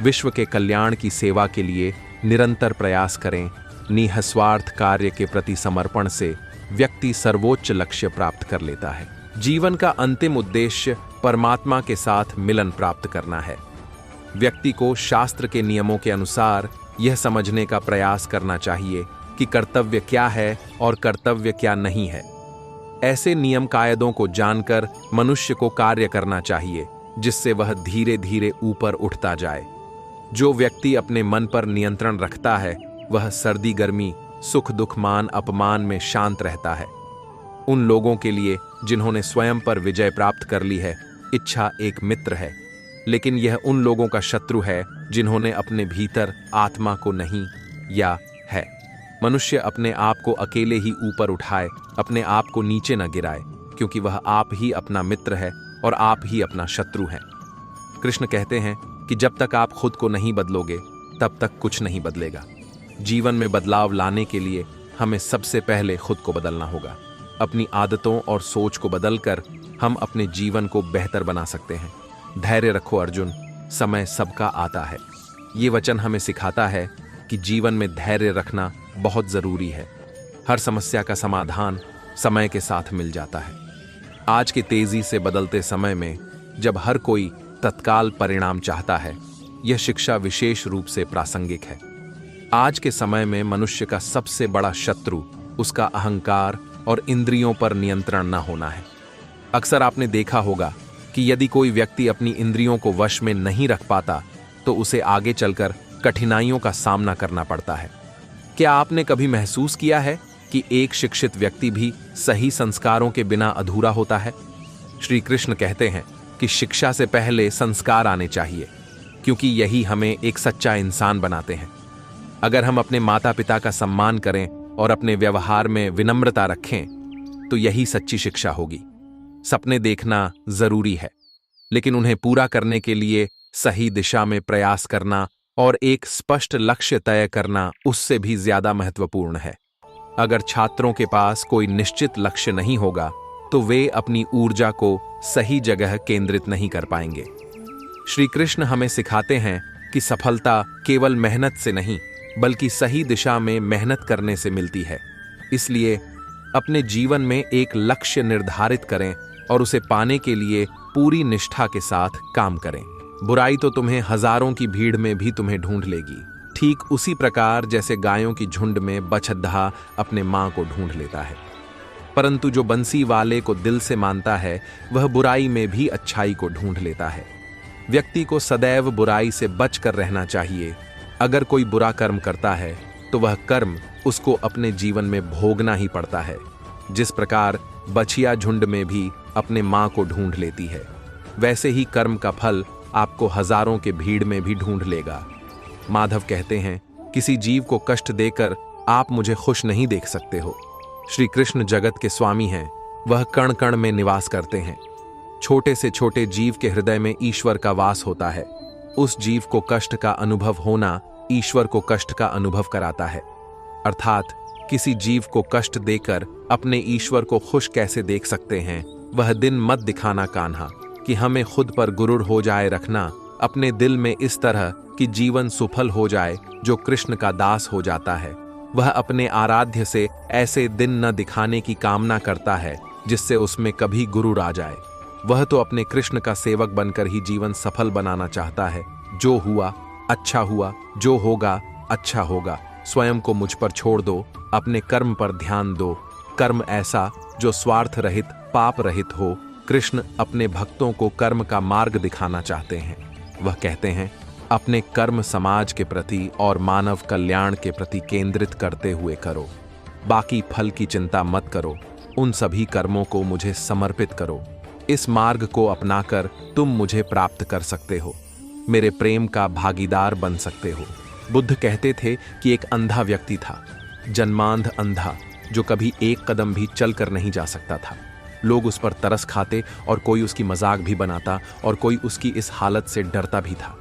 विश्व के कल्याण की सेवा के लिए निरंतर प्रयास करें। निःस्वार्थ कार्य के प्रति समर्पण से व्यक्ति सर्वोच्च लक्ष्य प्राप्त कर लेता है। जीवन का अंतिम उद्देश्य परमात्मा के साथ मिलन प्राप्त करना है। व्यक्ति को शास्त्र के नियमों के अनुसार यह समझने का प्रयास करना चाहिए कि कर्तव्य क्या है और कर्तव्य क्या नहीं है। ऐसे नियम कायदों को जानकर मनुष्य को कार्य करना चाहिए जिससे वह धीरे धीरे ऊपर उठता जाए। जो व्यक्ति अपने मन पर नियंत्रण रखता है वह सर्दी गर्मी, सुख दुख, मान अपमान में शांत रहता है। उन लोगों के लिए जिन्होंने स्वयं पर विजय प्राप्त कर ली है, इच्छा एक मित्र है। लेकिन यह उन लोगों का शत्रु है जिन्होंने अपने भीतर आत्मा को नहीं या है। मनुष्य अपने आप को अकेले ही ऊपर उठाए, अपने आप को नीचे न गिराए, क्योंकि वह आप ही अपना मित्र है और आप ही अपना शत्रु है। कृष्ण कहते हैं कि जब तक आप खुद को नहीं बदलोगे तब तक कुछ नहीं बदलेगा। जीवन में बदलाव लाने के लिए हमें सबसे पहले खुद को बदलना होगा। अपनी आदतों और सोच को बदलकर हम अपने जीवन को बेहतर बना सकते हैं। धैर्य रखो अर्जुन, समय सबका आता है। ये वचन हमें सिखाता है कि जीवन में धैर्य रखना बहुत जरूरी है। हर समस्या का समाधान समय के साथ मिल जाता है। आज के तेजी से बदलते समय में जब हर कोई तत्काल परिणाम चाहता है, यह शिक्षा विशेष रूप से प्रासंगिक है। आज के समय में मनुष्य का सबसे बड़ा शत्रु उसका अहंकार और इंद्रियों पर नियंत्रण न होना है। अक्सर आपने देखा होगा कि यदि कोई व्यक्ति अपनी इंद्रियों को वश में नहीं रख पाता तो उसे आगे चलकर कठिनाइयों का सामना करना पड़ता है। क्या आपने कभी महसूस किया है कि एक शिक्षित व्यक्ति भी सही संस्कारों के बिना अधूरा होता है? श्री कृष्ण कहते हैं कि शिक्षा से पहले संस्कार आने चाहिए, क्योंकि यही हमें एक सच्चा इंसान बनाते हैं। अगर हम अपने माता पिता का सम्मान करें और अपने व्यवहार में विनम्रता रखें तो यही सच्ची शिक्षा होगी। सपने देखना जरूरी है, लेकिन उन्हें पूरा करने के लिए सही दिशा में प्रयास करना और एक स्पष्ट लक्ष्य तय करना उससे भी ज्यादा महत्वपूर्ण है। अगर छात्रों के पास कोई निश्चित लक्ष्य नहीं होगा तो वे अपनी ऊर्जा को सही जगह केंद्रित नहीं कर पाएंगे। श्री कृष्ण हमें सिखाते हैं कि सफलता केवल मेहनत से नहीं बल्कि सही दिशा में मेहनत करने से मिलती है। इसलिए अपने जीवन में एक लक्ष्य निर्धारित करें और उसे पाने के लिए पूरी निष्ठा के साथ काम करें। बुराई तो तुम्हें हजारों की भीड़ में भी तुम्हें ढूंढ लेगी, ठीक उसी प्रकार जैसे गायों की झुंड में बछद्दा अपने मां को ढूंढ लेता है। परंतु जो बंसी वाले को दिल से मानता है वह बुराई में भी अच्छाई को ढूंढ लेता है। व्यक्ति को सदैव बुराई से बचकर रहना चाहिए। अगर कोई बुरा कर्म करता है तो वह कर्म उसको अपने जीवन में भोगना ही पड़ता है। जिस प्रकार बछिया झुंड में भी अपने मां को ढूंढ लेती है, वैसे ही कर्म का फल आपको हजारों के भीड़ में भी ढूंढ लेगा। माधव कहते हैं, किसी जीव को कष्ट देकर आप मुझे खुश नहीं देख सकते हो। श्री कृष्ण जगत के स्वामी हैं, वह कण कण में निवास करते हैं। छोटे से छोटे जीव के हृदय में ईश्वर का वास होता है। उस जीव को कष्ट का अनुभव होना ईश्वर को कष्ट का अनुभव कराता है। अर्थात किसी जीव को कष्ट देकर अपने ईश्वर को खुश कैसे देख सकते हैं, वह दिन मत दिखाना कान्हा कि हमें खुद पर गुरूर हो जाए रखना अपने दिल में इस तरह कि जीवन सुफल हो जाए। जो कृष्ण का दास हो जाता है वह अपने आराध्य से ऐसे दिन न दिखाने की कामना करता है जिससे उसमें कभी गुरूर आ जाए। वह तो अपने कृष्ण का सेवक बनकर ही जीवन सफल बनाना चाहता है। जो हुआ अच्छा हुआ, जो होगा अच्छा होगा। स्वयं को मुझ पर छोड़ दो, अपने कर्म पर ध्यान दो। कर्म ऐसा जो स्वार्थ रहित पाप रहित हो। कृष्ण अपने भक्तों को कर्म का मार्ग दिखाना चाहते हैं। वह कहते हैं, अपने कर्म समाज के प्रति और मानव कल्याण के प्रति केंद्रित करते हुए करो। बाकी फल की चिंता मत करो। उन सभी कर्मों को मुझे समर्पित करो। इस मार्ग को अपनाकर तुम मुझे प्राप्त कर सकते हो, मेरे प्रेम का भागीदार बन सकते हो। बुद्ध कहते थे कि एक अंधा व्यक्ति था, जन्मांध अंधा, जो कभी एक कदम भी चलकर नहीं जा सकता था। लोग उस पर तरस खाते और कोई उसकी मजाक भी बनाता और कोई उसकी इस हालत से डरता भी था।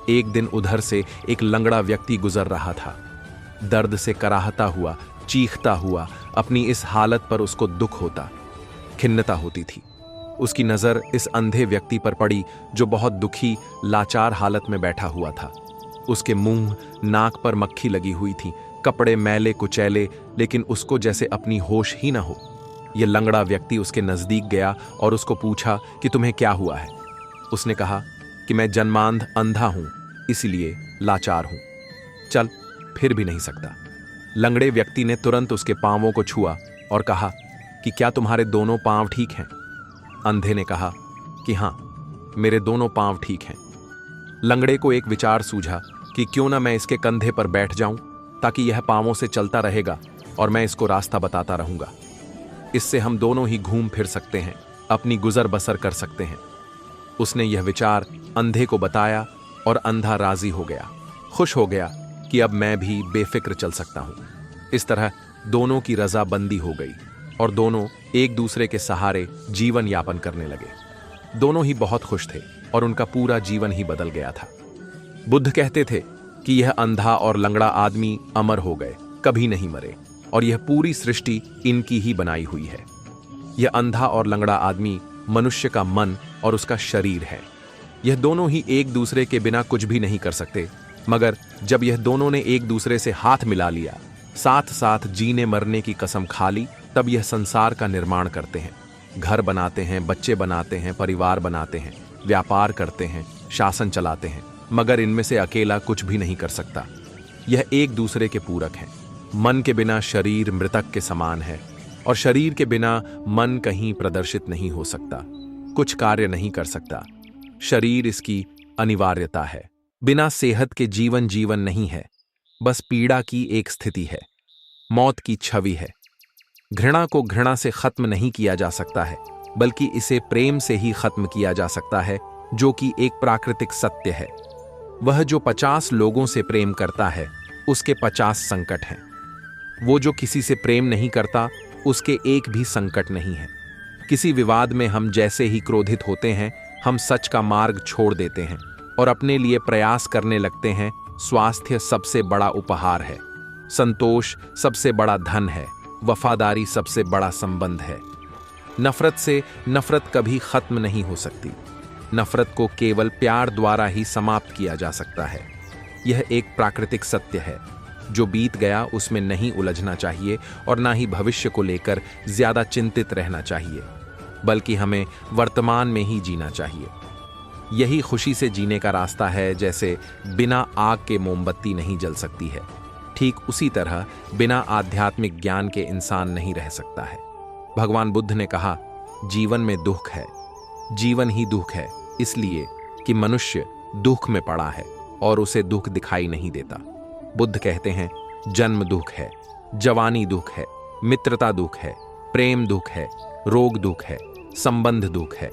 एक दिन उधर से एक लंगड़ा व्यक्ति गुजर रहा था। दर्द से कराहता हुआ, चीखता हुआ, अपनी इस हालत पर उसको दुख होता, खिन्नता होती थी। उसकी नजर इस अंधे व्यक्ति पर पड़ी जो बहुत दुखी, लाचार हालत में बैठा हुआ था। उसके मुंह, नाक पर मक्खी लगी हुई थी, कपड़े मैले कुचैले, लेकिन उसको जैसे अपनी होश ही ना हो। यह लंगड़ा व्यक्ति उसके नजदीक गया और उसको पूछा कि तुम्हें क्या हुआ है। उसने कहा कि मैं जन्मांध अंधा हूं, इसीलिए लाचार हूं, चल फिर भी नहीं सकता। लंगड़े व्यक्ति ने तुरंत उसके पांवों को छुआ और कहा कि क्या तुम्हारे दोनों पांव ठीक हैं? अंधे ने कहा कि हां, मेरे दोनों पांव ठीक हैं। लंगड़े को एक विचार सूझा कि क्यों ना मैं इसके कंधे पर बैठ जाऊं, ताकि यह पांवों से चलता रहेगा और मैं इसको रास्ता बताता रहूंगा। इससे हम दोनों ही घूम फिर सकते हैं, अपनी गुजर बसर कर सकते हैं। उसने यह विचार अंधे को बताया और अंधा राजी हो गया, खुश हो गया कि अब मैं भी बेफिक्र चल सकता हूं। इस तरह दोनों की रजाबंदी हो गई और दोनों एक दूसरे के सहारे जीवन यापन करने लगे। दोनों ही बहुत खुश थे और उनका पूरा जीवन ही बदल गया था। बुद्ध कहते थे कि यह अंधा और लंगड़ा आदमी अमर हो गए, कभी नहीं मरे, और यह पूरी सृष्टि इनकी ही बनाई हुई है। यह अंधा और लंगड़ा आदमी मनुष्य का मन और उसका शरीर है। यह दोनों ही एक दूसरे के बिना कुछ भी नहीं कर सकते, मगर जब यह दोनों ने एक दूसरे से हाथ मिला लिया, साथ साथ जीने मरने की कसम खा ली, तब यह संसार का निर्माण करते हैं। घर बनाते हैं, बच्चे बनाते हैं, परिवार बनाते हैं, व्यापार करते हैं, शासन चलाते हैं, मगर इनमें से अकेला कुछ भी नहीं कर सकता। यह एक दूसरे के पूरक हैं। मन के बिना शरीर मृतक के समान है और शरीर के बिना मन कहीं प्रदर्शित नहीं हो सकता, कुछ कार्य नहीं कर सकता। शरीर इसकी अनिवार्यता है। बिना सेहत के जीवन जीवन नहीं है, बस पीड़ा की एक स्थिति है, मौत की छवि है। घृणा को घृणा से खत्म नहीं किया जा सकता है, बल्कि इसे प्रेम से ही खत्म किया जा सकता है, जो कि एक प्राकृतिक सत्य है। वह जो 50 लोगों से प्रेम करता है, उसके 50 संकट हैं। वो जो किसी से प्रेम नहीं करता, उसके एक भी संकट नहीं है। किसी विवाद में हम जैसे ही क्रोधित होते हैं, हम सच का मार्ग छोड़ देते हैं और अपने लिए प्रयास करने लगते हैं। स्वास्थ्य सबसे बड़ा उपहार है, संतोष सबसे बड़ा धन है, वफादारी सबसे बड़ा संबंध है। नफरत से नफरत कभी खत्म नहीं हो सकती। नफरत को केवल प्यार द्वारा ही समाप्त किया जा सकता है। यह एक प्राकृतिक सत्य है। जो बीत गया उसमें नहीं उलझना चाहिए और ना ही भविष्य को लेकर ज्यादा चिंतित रहना चाहिए, बल्कि हमें वर्तमान में ही जीना चाहिए। यही खुशी से जीने का रास्ता है। जैसे बिना आग के मोमबत्ती नहीं जल सकती है, ठीक उसी तरह बिना आध्यात्मिक ज्ञान के इंसान नहीं रह सकता है। भगवान बुद्ध ने कहा, जीवन में दुख है। जीवन ही दुख है इसलिए कि मनुष्य दुख में पड़ा है और उसे दुख दिखाई नहीं देता। बुद्ध कहते हैं, जन्म दुख है, जवानी दुख है, मित्रता दुख है, प्रेम दुख है, रोग दुख है, संबंध दुख है,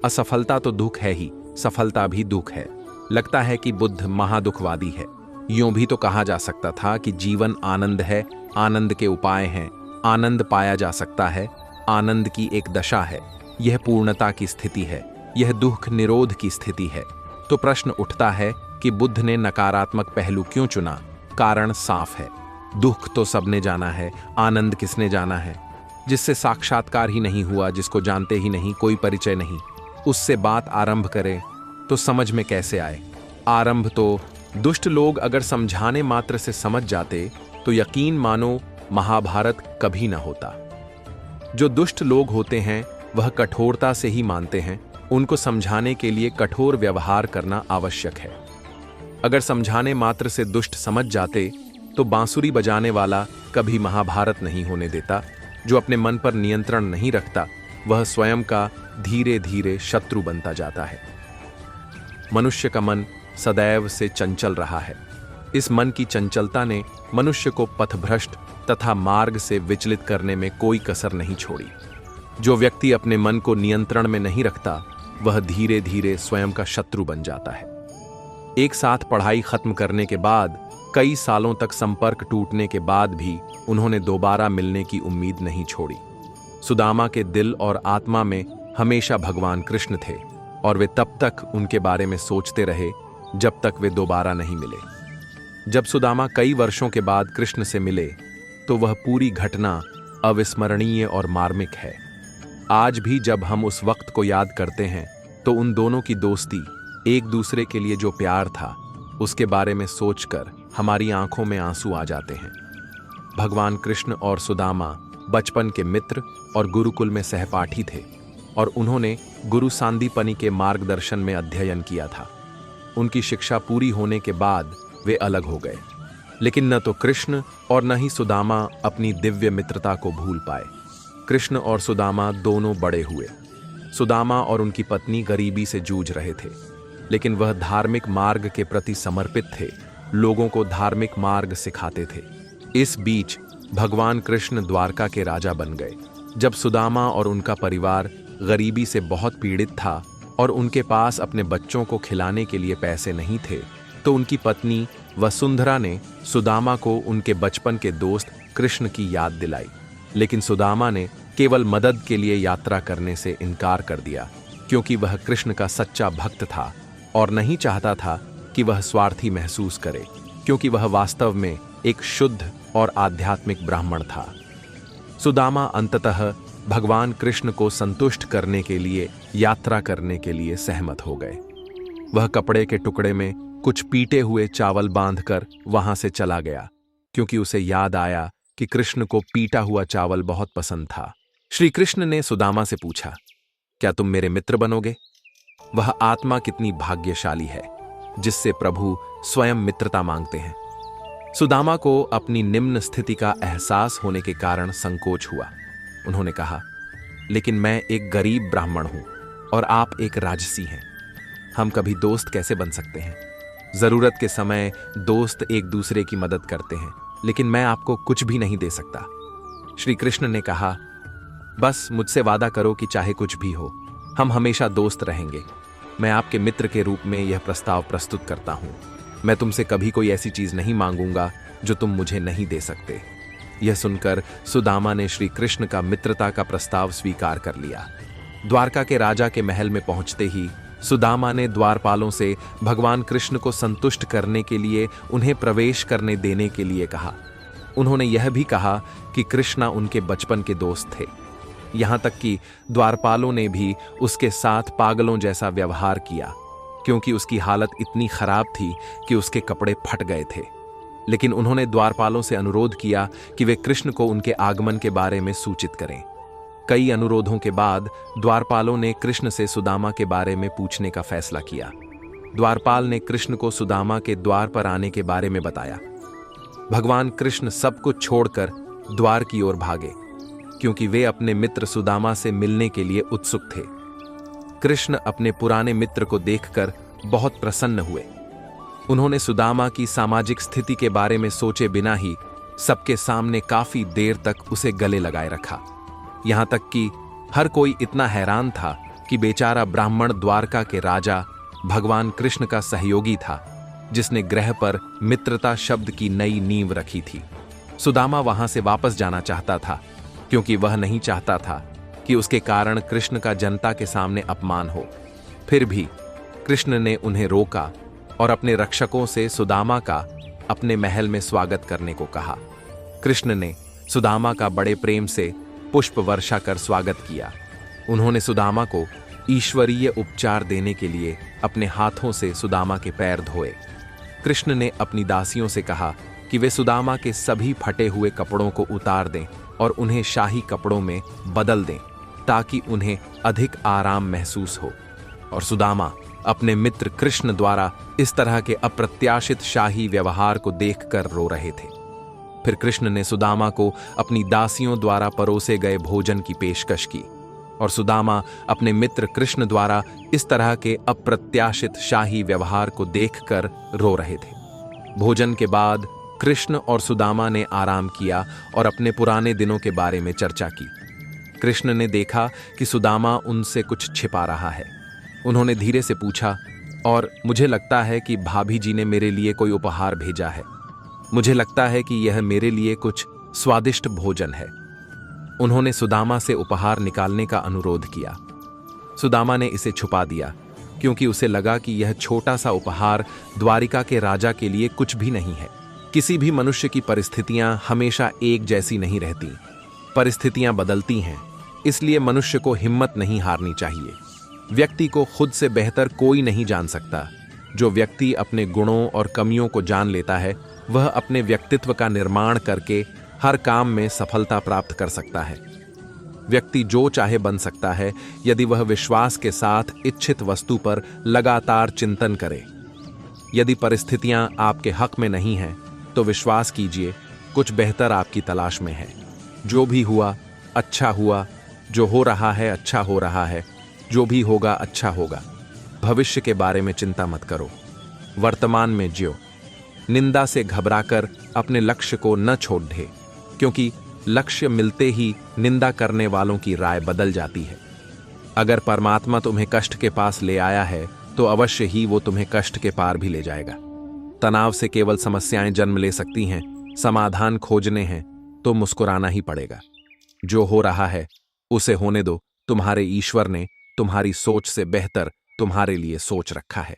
असफलता तो दुख है ही, सफलता भी दुख है। लगता है कि बुद्ध महादुखवादी है। यूं भी तो कहा जा सकता था कि जीवन आनंद है, आनंद के उपाय हैं, आनंद पाया जा सकता है, आनंद की एक दशा है, यह पूर्णता की स्थिति है, यह दुख निरोध की स्थिति है। तो प्रश्न उठता है कि बुद्ध ने नकारात्मक पहलू क्यों चुना? कारण साफ है, दुख तो सबने जाना है, आनंद किसने जाना है? जिससे साक्षात्कार ही नहीं हुआ, जिसको जानते ही नहीं, कोई परिचय नहीं, उससे बात आरंभ करें तो समझ में कैसे आए? आरंभ तो दुष्ट लोग अगर समझाने मात्र से समझ जाते तो यकीन मानो महाभारत कभी ना होता। जो दुष्ट लोग होते हैं वह कठोरता से ही मानते हैं, उनको समझाने के लिए कठोर व्यवहार करना आवश्यक है। अगर समझाने मात्र से दुष्ट समझ जाते तो बांसुरी बजाने वाला कभी महाभारत नहीं होने देता। जो अपने मन पर नियंत्रण नहीं रखता वह स्वयं का धीरे धीरे शत्रु बनता जाता है। मनुष्य का मन सदैव से चंचल रहा है। इस मन की चंचलता ने मनुष्य को पथभ्रष्ट तथा मार्ग से विचलित करने में कोई कसर नहीं छोड़ी। जो व्यक्ति अपने मन को नियंत्रण में नहीं रखता वह धीरे धीरे स्वयं का शत्रु बन जाता है। एक साथ पढ़ाई खत्म करने के बाद, कई सालों तक संपर्क टूटने के बाद भी उन्होंने दोबारा मिलने की उम्मीद नहीं छोड़ी। सुदामा के दिल और आत्मा में हमेशा भगवान कृष्ण थे और वे तब तक उनके बारे में सोचते रहे जब तक वे दोबारा नहीं मिले। जब सुदामा कई वर्षों के बाद कृष्ण से मिले तो वह पूरी घटना अविस्मरणीय और मार्मिक है। आज भी जब हम उस वक्त को याद करते हैं तो उन दोनों की दोस्ती, एक दूसरे के लिए जो प्यार था, उसके बारे में सोचकर हमारी आंखों में आंसू आ जाते हैं। भगवान कृष्ण और सुदामा बचपन के मित्र और गुरुकुल में सहपाठी थे और उन्होंने गुरु सांदीपनि के मार्गदर्शन में अध्ययन किया था। उनकी शिक्षा पूरी होने के बाद वे अलग हो गए, लेकिन न तो कृष्ण और न ही सुदामा अपनी दिव्य मित्रता को भूल पाए। कृष्ण और सुदामा दोनों बड़े हुए। सुदामा और उनकी पत्नी गरीबी से जूझ रहे थे, लेकिन वह धार्मिक मार्ग के प्रति समर्पित थे, लोगों को धार्मिक मार्ग सिखाते थे। इस बीच भगवान कृष्ण द्वारका के राजा बन गए। जब सुदामा और उनका परिवार गरीबी से बहुत पीड़ित था और उनके पास अपने बच्चों को खिलाने के लिए पैसे नहीं थे, तो उनकी पत्नी वसुंधरा ने सुदामा को उनके बचपन के दोस्त कृष्ण की याद दिलाई। लेकिन सुदामा ने केवल मदद के लिए यात्रा करने से इनकार कर दिया, क्योंकि वह कृष्ण का सच्चा भक्त था और नहीं चाहता था कि वह स्वार्थी महसूस करे, क्योंकि वह वास्तव में एक शुद्ध और आध्यात्मिक ब्राह्मण था। सुदामा अंततः भगवान कृष्ण को संतुष्ट करने के लिए यात्रा करने के लिए सहमत हो गए। वह कपड़े के टुकड़े में कुछ पीटे हुए चावल बांधकर वहां से चला गया, क्योंकि उसे याद आया कि कृष्ण को पीटा हुआ चावल बहुत पसंद था। श्री कृष्ण ने सुदामा से पूछा, क्या तुम मेरे मित्र बनोगे? वह आत्मा कितनी भाग्यशाली है जिससे प्रभु स्वयं मित्रता मांगते हैं। सुदामा को अपनी निम्न स्थिति का एहसास होने के कारण संकोच हुआ। उन्होंने कहा, लेकिन मैं एक गरीब ब्राह्मण हूं और आप एक राजसी हैं। हम कभी दोस्त कैसे बन सकते हैं? जरूरत के समय दोस्त एक दूसरे की मदद करते हैं, लेकिन मैं आपको कुछ भी नहीं दे सकता। श्री कृष्ण ने कहा, बस मुझसे वादा करो कि चाहे कुछ भी हो, हम हमेशा दोस्त रहेंगे। मैं आपके मित्र के रूप में यह प्रस्ताव प्रस्तुत करता हूं। मैं तुमसे कभी कोई ऐसी चीज नहीं मांगूंगा जो तुम मुझे नहीं दे सकते। यह सुनकर सुदामा ने श्री कृष्ण का मित्रता का प्रस्ताव स्वीकार कर लिया। द्वारका के राजा के महल में पहुंचते ही सुदामा ने द्वारपालों से भगवान कृष्ण को संतुष्ट करने के लिए उन्हें प्रवेश करने देने के लिए कहा। उन्होंने यह भी कहा कि कृष्णा उनके बचपन के दोस्त थे। यहां तक कि द्वारपालों ने भी उसके साथ पागलों जैसा व्यवहार किया, क्योंकि उसकी हालत इतनी खराब थी कि उसके कपड़े फट गए थे। लेकिन उन्होंने द्वारपालों से अनुरोध किया कि वे कृष्ण को उनके आगमन के बारे में सूचित करें। कई अनुरोधों के बाद द्वारपालों ने कृष्ण से सुदामा के बारे में पूछने का फैसला किया। द्वारपाल ने कृष्ण को सुदामा के द्वार पर आने के बारे में बताया। भगवान कृष्ण सब कुछ छोड़कर द्वार की ओर भागे, क्योंकि वे अपने मित्र सुदामा से मिलने के लिए उत्सुक थे। कृष्ण अपने पुराने मित्र को देखकर बहुत प्रसन्न हुए। उन्होंने सुदामा की सामाजिक स्थिति के बारे में सोचे बिना ही सबके सामने काफी देर तक उसे गले लगाए रखा। यहां तक कि हर कोई इतना हैरान था कि बेचारा ब्राह्मण द्वारका के राजा भगवान कृष्ण का सहयोगी था, जिसने ग्रह पर मित्रता शब्द की नई नींव रखी थी। सुदामा वहां से वापस जाना चाहता था, क्योंकि वह नहीं चाहता था कि उसके कारण कृष्ण का जनता के सामने अपमान हो। फिर भी कृष्ण ने उन्हें रोका और अपने रक्षकों से सुदामा का अपने महल में स्वागत करने को कहा। कृष्ण ने सुदामा का बड़े प्रेम से पुष्प वर्षा कर स्वागत किया। उन्होंने सुदामा को ईश्वरीय उपचार देने के लिए अपने हाथों से सुदामा के पैर धोए। कृष्ण ने अपनी दासियों से कहा कि वे सुदामा के सभी फटे हुए कपड़ों को उतार दें और उन्हें शाही कपड़ों में बदल दें, ताकि उन्हें अधिक आराम महसूस हो। और सुदामा अपने मित्र कृष्ण द्वारा इस तरह के अप्रत्याशित शाही व्यवहार को देखकर रो रहे थे। फिर कृष्ण ने सुदामा को अपनी दासियों द्वारा परोसे गए भोजन की पेशकश की, और सुदामा अपने मित्र कृष्ण द्वारा इस तरह के अप्रत्याशित शाही व्यवहार को देखकर रो रहे थे। भोजन के बाद कृष्ण और सुदामा ने आराम किया और अपने पुराने दिनों के बारे में चर्चा की। कृष्ण ने देखा कि सुदामा उनसे कुछ छिपा रहा है। उन्होंने धीरे से पूछा, और मुझे लगता है कि भाभी जी ने मेरे लिए कोई उपहार भेजा है। मुझे लगता है कि यह मेरे लिए कुछ स्वादिष्ट भोजन है। उन्होंने सुदामा से उपहार निकालने का अनुरोध किया। सुदामा ने इसे छुपा दिया, क्योंकि उसे लगा कि यह छोटा सा उपहार द्वारिका के राजा के लिए कुछ भी नहीं है। किसी भी मनुष्य की परिस्थितियां हमेशा एक जैसी नहीं रहती। परिस्थितियां बदलती हैं, इसलिए मनुष्य को हिम्मत नहीं हारनी चाहिए। व्यक्ति को खुद से बेहतर कोई नहीं जान सकता। जो व्यक्ति अपने गुणों और कमियों को जान लेता है, वह अपने व्यक्तित्व का निर्माण करके हर काम में सफलता प्राप्त कर सकता है। व्यक्ति जो चाहे बन सकता है, यदि वह विश्वास के साथ इच्छित वस्तु पर लगातार चिंतन करे। यदि परिस्थितियां आपके हक में नहीं हैं, तो विश्वास कीजिए, कुछ बेहतर आपकी तलाश में है। जो भी हुआ अच्छा हुआ, जो हो रहा है अच्छा हो रहा है, जो भी होगा अच्छा होगा। भविष्य के बारे में चिंता मत करो, वर्तमान में जियो। निंदा से घबराकर अपने लक्ष्य को न छोड़ दे, क्योंकि लक्ष्य मिलते ही निंदा करने वालों की राय बदल जाती है। अगर परमात्मा तुम्हें कष्ट के पास ले आया है तो अवश्य ही वो तुम्हें कष्ट के पार भी ले जाएगा। तनाव से केवल समस्याएं जन्म ले सकती हैं, समाधान खोजने हैं तो मुस्कुराना ही पड़ेगा। जो हो रहा है उसे होने दो, तुम्हारे ईश्वर ने तुम्हारी सोच से बेहतर तुम्हारे लिए सोच रखा है।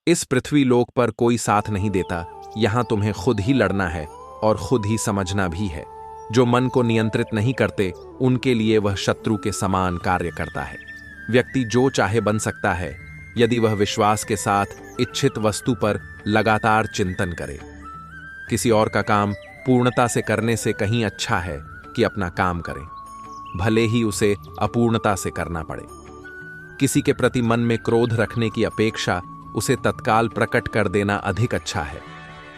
इस पृथ्वी लोक पर कोई साथ नहीं देता, यहां तुम्हें खुद ही लड़ना है और खुद ही समझना भी है। जो मन को नियंत्रित नहीं करते उनके लिए वह शत्रु के समान कार्य करता है। व्यक्ति जो चाहे बन सकता है यदि वह विश्वास के साथ इच्छित वस्तु पर लगातार चिंतन करे। किसी और का काम पूर्णता से करने से कहीं अच्छा है कि अपना काम करें, भले ही उसे अपूर्णता से करना पड़े। किसी के प्रति मन में क्रोध रखने की अपेक्षा उसे तत्काल प्रकट कर देना अधिक अच्छा है।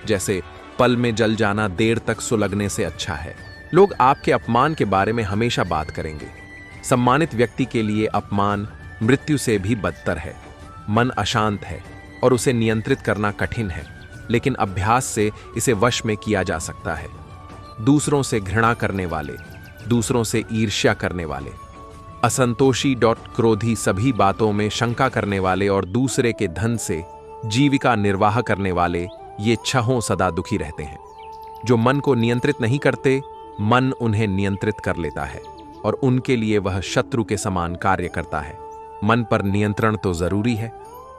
जैसे पल में जल जाना देर तक सुलगने से अच्छा है। लोग आपके अपमान के बारे में हमेशा बात करेंगे। सम्मानित व्यक्ति के लिए अपमान मृत्यु से भी बदतर है। मन अशांत है और उसे नियंत्रित करना कठिन है, लेकिन अभ्यास से इसे वश में किया जा सकता है। दूसरों से घृणा करने वाले, दूसरों से ईर्ष्या करने वाले, असंतोषी क्रोधी, सभी बातों में शंका करने वाले और दूसरे के धन से जीविका निर्वाह करने वाले, ये छहों सदा दुखी रहते हैं। जो मन को नियंत्रित नहीं करते, मन उन्हें नियंत्रित कर लेता है और उनके लिए वह शत्रु के समान कार्य करता है। मन पर नियंत्रण तो जरूरी है।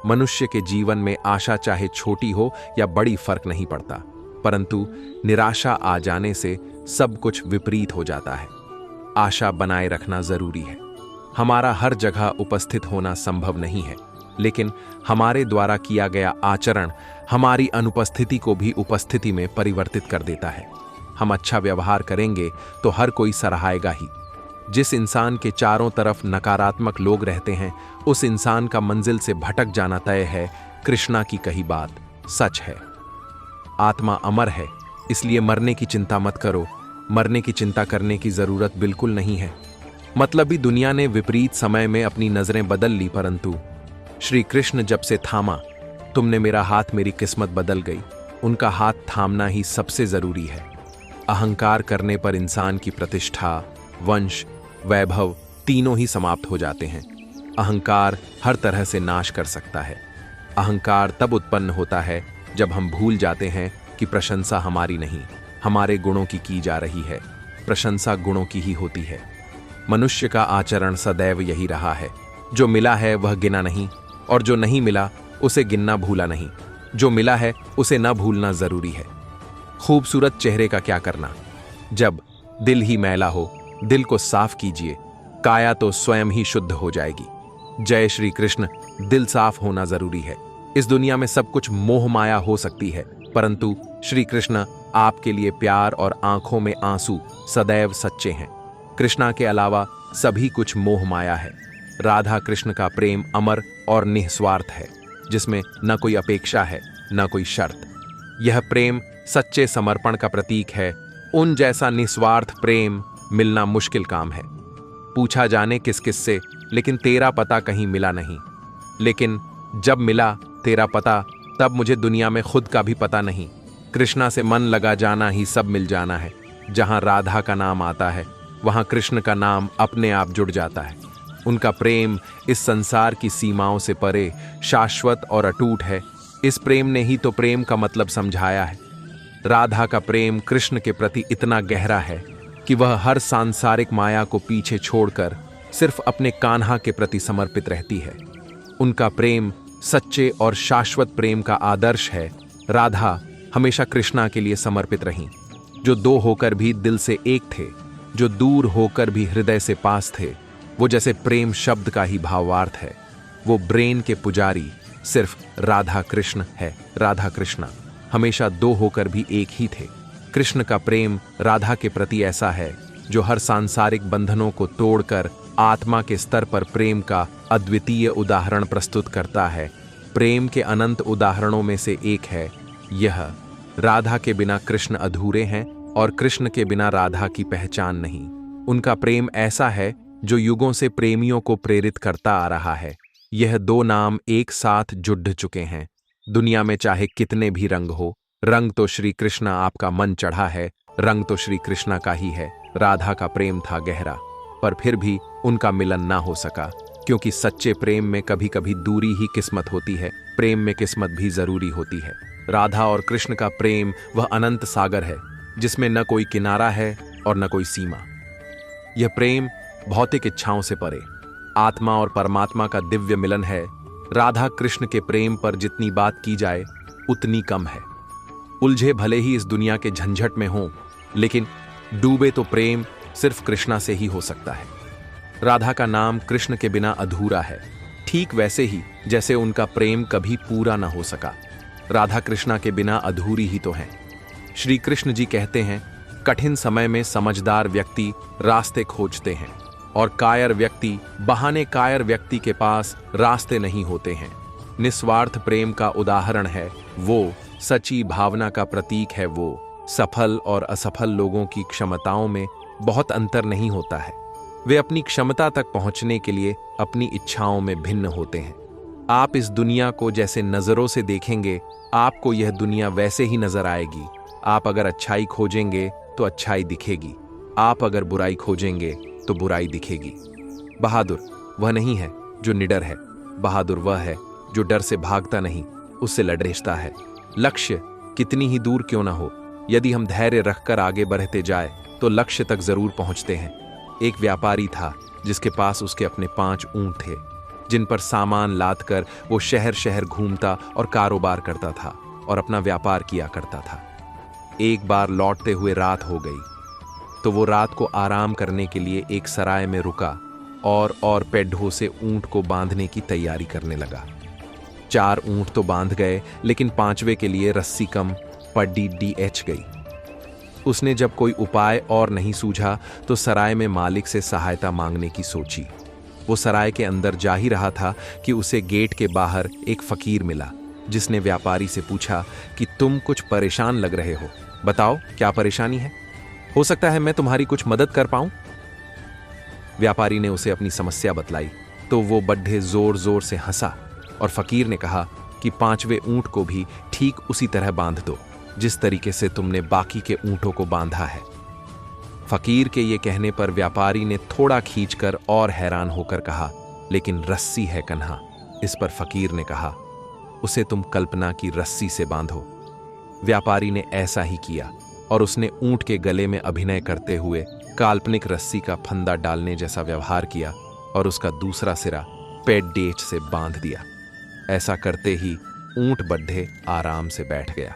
मनुष्य के जीवन में आशा चाहे छोटी हो या बड़ी फर्क नहीं पड़ता, परंतु निराशा आ जाने से सब कुछ विपरीत हो जाता है। आशा बनाए रखना जरूरी है। हमारा हर जगह उपस्थित होना संभव नहीं है, लेकिन हमारे द्वारा किया गया आचरण हमारी अनुपस्थिति को भी उपस्थिति में परिवर्तित कर देता है। हम अच्छा व्यवहार करेंगे तो हर कोई सराहेगा ही। जिस इंसान के चारों तरफ नकारात्मक लोग रहते हैं, उस इंसान का मंजिल से भटक जाना तय है। कृष्णा की कही बात सच है। आत्मा अमर है, इसलिए मरने की चिंता मत करो। मरने की चिंता करने की जरूरत बिल्कुल नहीं है। मतलबी दुनिया ने विपरीत समय में अपनी नजरें बदल ली, परंतु श्री कृष्ण जब से थामा, तुमने मेरा हाथ, मेरी किस्मत बदल गई। उनका हाथ थामना ही सबसे जरूरी है। अहंकार करने पर इंसान की प्रतिष्ठा, वंश, वैभव तीनों ही समाप्त हो जाते हैं। अहंकार हर तरह से नाश कर सकता है। अहंकार तब उत्पन्न होता है जब हम भूल जाते हैं कि प्रशंसा हमारी नहीं, हमारे गुणों की जा रही है। प्रशंसा गुणों की ही होती है। मनुष्य का आचरण सदैव यही रहा है। जो मिला है वह गिना नहीं, और जो नहीं मिला उसे गिनना भूला नहीं। जो मिला है उसे न भूलना जरूरी है। खूबसूरत चेहरे का क्या करना जब दिल ही मैला हो। दिल को साफ कीजिए, काया तो स्वयं ही शुद्ध हो जाएगी। जय श्री कृष्ण। दिल साफ होना जरूरी है। इस दुनिया में सब कुछ मोह माया हो सकती है, परंतु श्री कृष्ण आपके लिए प्यार और आंखों में आंसू सदैव सच्चे हैं। कृष्णा के अलावा सभी कुछ मोह माया है। राधा कृष्ण का प्रेम अमर और निस्वार्थ है, जिसमें न कोई अपेक्षा है न कोई शर्त। यह प्रेम सच्चे समर्पण का प्रतीक है। उन जैसा निस्वार्थ प्रेम मिलना मुश्किल काम है। पूछा जाने किस किस से, लेकिन तेरा पता कहीं मिला नहीं। लेकिन जब मिला तेरा पता, तब मुझे दुनिया में खुद का भी पता नहीं। कृष्णा से मन लगा जाना ही सब मिल जाना है। जहां राधा का नाम आता है वहां कृष्ण का नाम अपने आप जुड़ जाता है। उनका प्रेम इस संसार की सीमाओं से परे शाश्वत और अटूट है। इस प्रेम ने ही तो प्रेम का मतलब समझाया है। राधा का प्रेम कृष्ण के प्रति इतना गहरा है कि वह हर सांसारिक माया को पीछे छोड़कर सिर्फ अपने कान्हा के प्रति समर्पित रहती है। उनका प्रेम सच्चे और शाश्वत प्रेम का आदर्श है। राधा हमेशा कृष्णा के लिए समर्पित रहीं, जो दो होकर भी दिल से एक थे, जो दूर होकर भी हृदय से पास थे। वो जैसे प्रेम शब्द का ही भावार्थ है। वो ब्रेन के पुजारी सिर्फ राधा कृष्ण है। राधा कृष्णा हमेशा दो होकर भी एक ही थे। कृष्ण का प्रेम राधा के प्रति ऐसा है जो हर सांसारिक बंधनों को तोड़कर आत्मा के स्तर पर प्रेम का अद्वितीय उदाहरण प्रस्तुत करता है। प्रेम के अनंत उदाहरणों में से एक है यह। राधा के बिना कृष्ण अधूरे हैं और कृष्ण के बिना राधा की पहचान नहीं। उनका प्रेम ऐसा है जो युगों से प्रेमियों को प्रेरित करता आ रहा है। यह दो नाम एक साथ जुड़ चुके हैं। दुनिया में चाहे कितने भी रंग हो, रंग तो श्री कृष्ण आपका मन चढ़ा है, रंग तो श्री कृष्ण का ही है। राधा का प्रेम था गहरा, पर फिर भी उनका मिलन ना हो सका। क्योंकि सच्चे प्रेम में कभी कभी दूरी ही किस्मत होती है, प्रेम में किस्मत भी जरूरी होती है। राधा और कृष्ण का प्रेम वह अनंत सागर है जिसमें न कोई किनारा है और न कोई सीमा। यह प्रेम भौतिक इच्छाओं से परे आत्मा और परमात्मा का दिव्य मिलन है। राधा कृष्ण के प्रेम पर जितनी बात की जाए उतनी कम है। उलझे भले ही इस दुनिया के झंझट में हों, लेकिन डूबे तो प्रेम सिर्फ कृष्णा से ही हो सकता है। राधा का नाम कृष्ण के बिना अधूरा है, ठीक वैसे ही जैसे उनका प्रेम कभी पूरा ना हो सका। राधा कृष्णा के बिना अधूरी ही तो हैं। श्री कृष्ण जी कहते हैं, कठिन समय में समझदार व्यक्ति रास्ते खोजते हैं और कायर व्यक्ति बहाने कायर व्यक्ति के पास रास्ते नहीं होते हैं। निस्वार्थ प्रेम का उदाहरण है वो, सच्ची भावना का प्रतीक है वो। सफल और असफल लोगों की क्षमताओं में बहुत अंतर नहीं होता है। वे अपनी क्षमता तक पहुंचने के लिए अपनी इच्छाओं में भिन्न होते हैं। आप इस दुनिया को जैसे नजरों से देखेंगे, आपको यह दुनिया वैसे ही नजर आएगी। आप अगर अच्छाई खोजेंगे तो अच्छाई दिखेगी, आप अगर बुराई खोजेंगे तो बुराई दिखेगी। बहादुर वह नहीं है जो निडर है, बहादुर वह है जो डर से भागता नहीं, उससे लड़ेचता है। लक्ष्य कितनी ही दूर क्यों ना हो, यदि हम धैर्य रखकर आगे बढ़ते जाए तो लक्ष्य तक जरूर पहुंचते हैं। एक व्यापारी था जिसके पास उसके अपने 5 ऊंट थे, जिन पर सामान लादकर वो शहर शहर घूमता और कारोबार करता था और अपना व्यापार किया करता था। एक बार लौटते हुए रात हो गई तो वो रात को आराम करने के लिए एक सराय में रुका और पेड्ढों से ऊंट को बांधने की तैयारी करने लगा। 4 ऊंट तो बांध गए, लेकिन 5वें के लिए रस्सी कम पड्डी डीएच गई। उसने जब कोई उपाय और नहीं सूझा तो सराय में मालिक से सहायता मांगने की सोची। वो सराय के अंदर जा ही रहा था कि उसे गेट के बाहर एक फकीर मिला, जिसने व्यापारी से पूछा कि तुम कुछ परेशान लग रहे हो, बताओ क्या परेशानी है, हो सकता है मैं तुम्हारी कुछ मदद कर पाऊं। व्यापारी ने उसे अपनी समस्या बतलाई तो वो बड्ढे जोर जोर से हंसा और फकीर ने कहा कि 5वें ऊंट को भी ठीक उसी तरह बांध दो जिस तरीके से तुमने बाकी के ऊंटों को बांधा है। फकीर के ये कहने पर व्यापारी ने थोड़ा खींचकर और हैरान होकर कहा, लेकिन रस्सी है कन्हा। इस पर फकीर ने कहा, उसे तुम कल्पना की रस्सी से बांधो। व्यापारी ने ऐसा ही किया और उसने ऊंट के गले में अभिनय करते हुए काल्पनिक रस्सी का फंदा डालने जैसा व्यवहार किया और उसका दूसरा सिरा पेड्डेच से बांध दिया। ऐसा करते ही ऊंट बड्ढे आराम से बैठ गया।